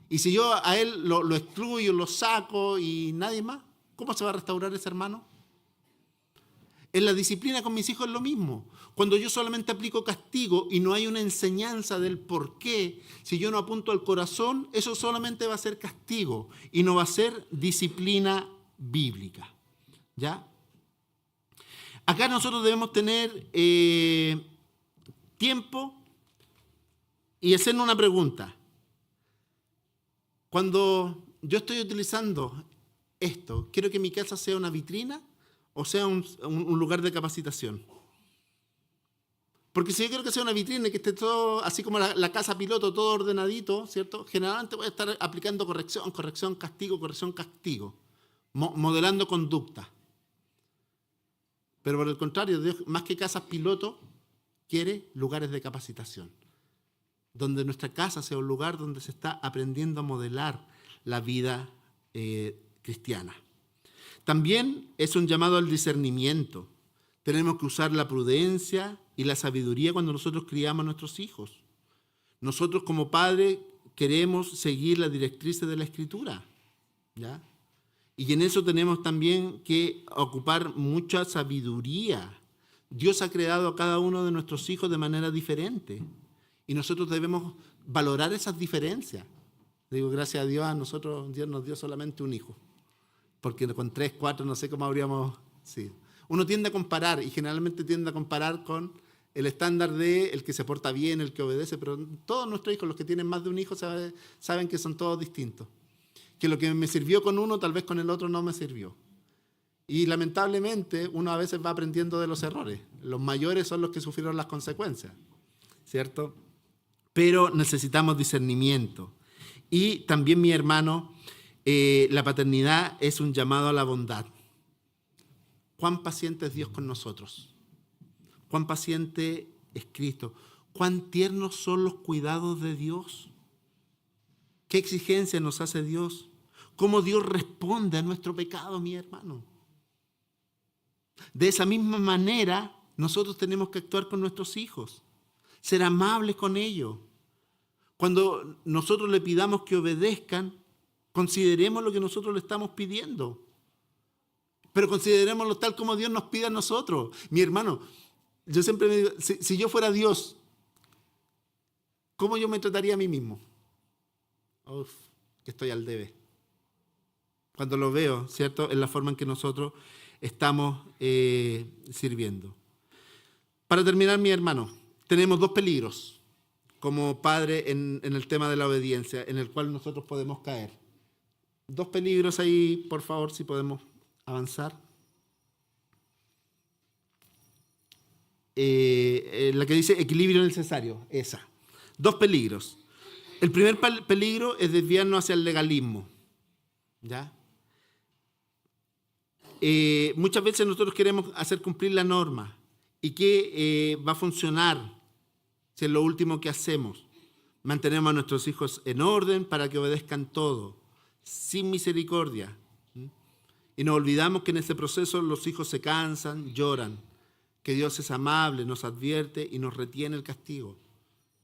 Y si yo a él lo excluyo, lo saco y nadie más, ¿cómo se va a restaurar ese hermano? En la disciplina con mis hijos es lo mismo. Cuando yo solamente aplico castigo y no hay una enseñanza del por qué, si yo no apunto al corazón, eso solamente va a ser castigo y no va a ser disciplina bíblica. ¿Ya? Acá nosotros debemos tener tiempo y hacernos una pregunta. Cuando yo estoy utilizando esto, ¿quiero que mi casa sea una vitrina o sea un lugar de capacitación? Porque si yo quiero que sea una vitrina y que esté todo, así como la casa piloto, todo ordenadito, ¿cierto? Generalmente voy a estar aplicando corrección, castigo, modelando conducta. Pero por el contrario, Dios, más que casas piloto, quiere lugares de capacitación, donde nuestra casa sea un lugar donde se está aprendiendo a modelar la vida cristiana. También es un llamado al discernimiento. Tenemos que usar la prudencia y la sabiduría cuando nosotros criamos a nuestros hijos. Nosotros como padres queremos seguir las directrices de la Escritura, ¿ya? Y en eso tenemos también que ocupar mucha sabiduría. Dios ha creado a cada uno de nuestros hijos de manera diferente y nosotros debemos valorar esas diferencias. Digo, gracias a Dios, Dios nos dio solamente un hijo, porque con 3, 4, no sé cómo habríamos sido. Uno tiende a comparar y generalmente tiende a comparar con el estándar de el que se porta bien, el que obedece, pero todos nuestros hijos, los que tienen más de un hijo, saben que son todos distintos. Que lo que me sirvió con uno, tal vez con el otro no me sirvió. Y lamentablemente uno a veces va aprendiendo de los errores. Los mayores son los que sufrieron las consecuencias, ¿cierto? Pero necesitamos discernimiento. Y también, mi hermano, la paternidad es un llamado a la bondad. ¿Cuán paciente es Dios con nosotros? ¿Cuán paciente es Cristo? ¿Cuán tiernos son los cuidados de Dios? ¿Qué exigencia nos hace Dios? ¿Cómo Dios responde a nuestro pecado, mi hermano? De esa misma manera, nosotros tenemos que actuar con nuestros hijos, ser amables con ellos. Cuando nosotros le pidamos que obedezcan, consideremos lo que nosotros le estamos pidiendo. Pero considerémoslo tal como Dios nos pide a nosotros. Mi hermano, yo siempre me digo, si yo fuera Dios, ¿cómo yo me trataría a mí mismo? Uf, que estoy al debe. Cuando lo veo, ¿cierto? En la forma en que nosotros estamos sirviendo. Para terminar, mi hermano, tenemos 2 peligros como padre en el tema de la obediencia, en el cual nosotros podemos caer. 2 peligros ahí, por favor, si podemos avanzar. La que dice equilibrio necesario, esa. 2 peligros. El primer peligro es desviarnos hacia el legalismo, ¿ya? Muchas veces nosotros queremos hacer cumplir la norma y que va a funcionar si es lo último que hacemos. Mantenemos a nuestros hijos en orden para que obedezcan todo, sin misericordia. Y nos olvidamos que en ese proceso los hijos se cansan, lloran, que Dios es amable, nos advierte y nos retiene el castigo.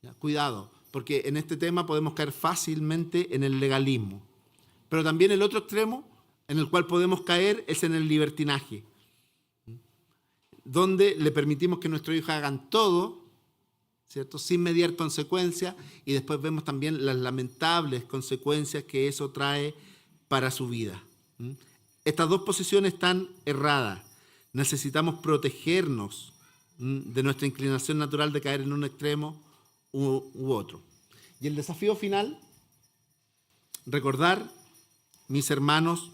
¿Ya? Cuidado, porque en este tema podemos caer fácilmente en el legalismo. Pero también el otro extremo en el cual podemos caer es en el libertinaje, donde le permitimos que nuestros hijos hagan todo, ¿cierto?, sin mediar consecuencias, y después vemos también las lamentables consecuencias que eso trae para su vida. Estas 2 posiciones están erradas. Necesitamos protegernos de nuestra inclinación natural de caer en un extremo u otro. Y el desafío final, recordar, mis hermanos,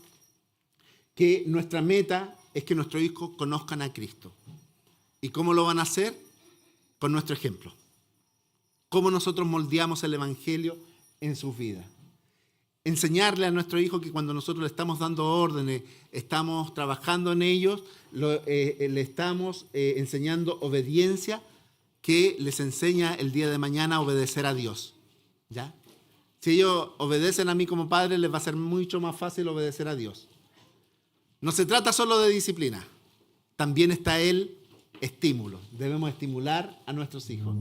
que nuestra meta es que nuestros hijos conozcan a Cristo. ¿Y cómo lo van a hacer? Con nuestro ejemplo. Cómo nosotros moldeamos el Evangelio en sus vidas. Enseñarle a nuestro hijo que cuando nosotros le estamos dando órdenes, estamos trabajando en ellos, le estamos enseñando obediencia, que les enseña el día de mañana a obedecer a Dios. ¿Ya? Si ellos obedecen a mí como padre, les va a ser mucho más fácil obedecer a Dios. No se trata solo de disciplina, también está el estímulo. Debemos estimular a nuestros hijos.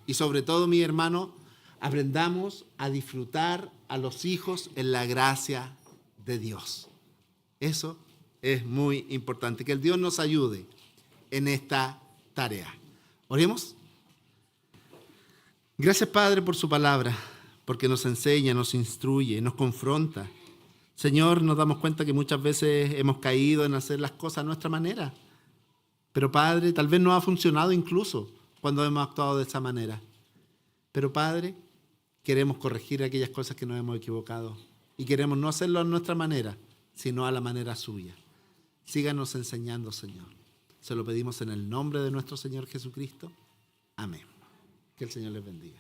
Y sobre todo, mi hermano, aprendamos a disfrutar a los hijos en la gracia de Dios. Eso es muy importante. Que el Dios nos ayude en esta tarea. Oremos. Gracias, Padre, por su palabra, porque nos enseña, nos instruye, nos confronta. Señor, nos damos cuenta que muchas veces hemos caído en hacer las cosas a nuestra manera. Pero, Padre, tal vez no ha funcionado incluso cuando hemos actuado de esa manera. Pero, Padre, queremos corregir aquellas cosas que nos hemos equivocado. Y queremos no hacerlo a nuestra manera, sino a la manera suya. Síganos enseñando, Señor. Se lo pedimos en el nombre de nuestro Señor Jesucristo. Amén. Que el Señor les bendiga.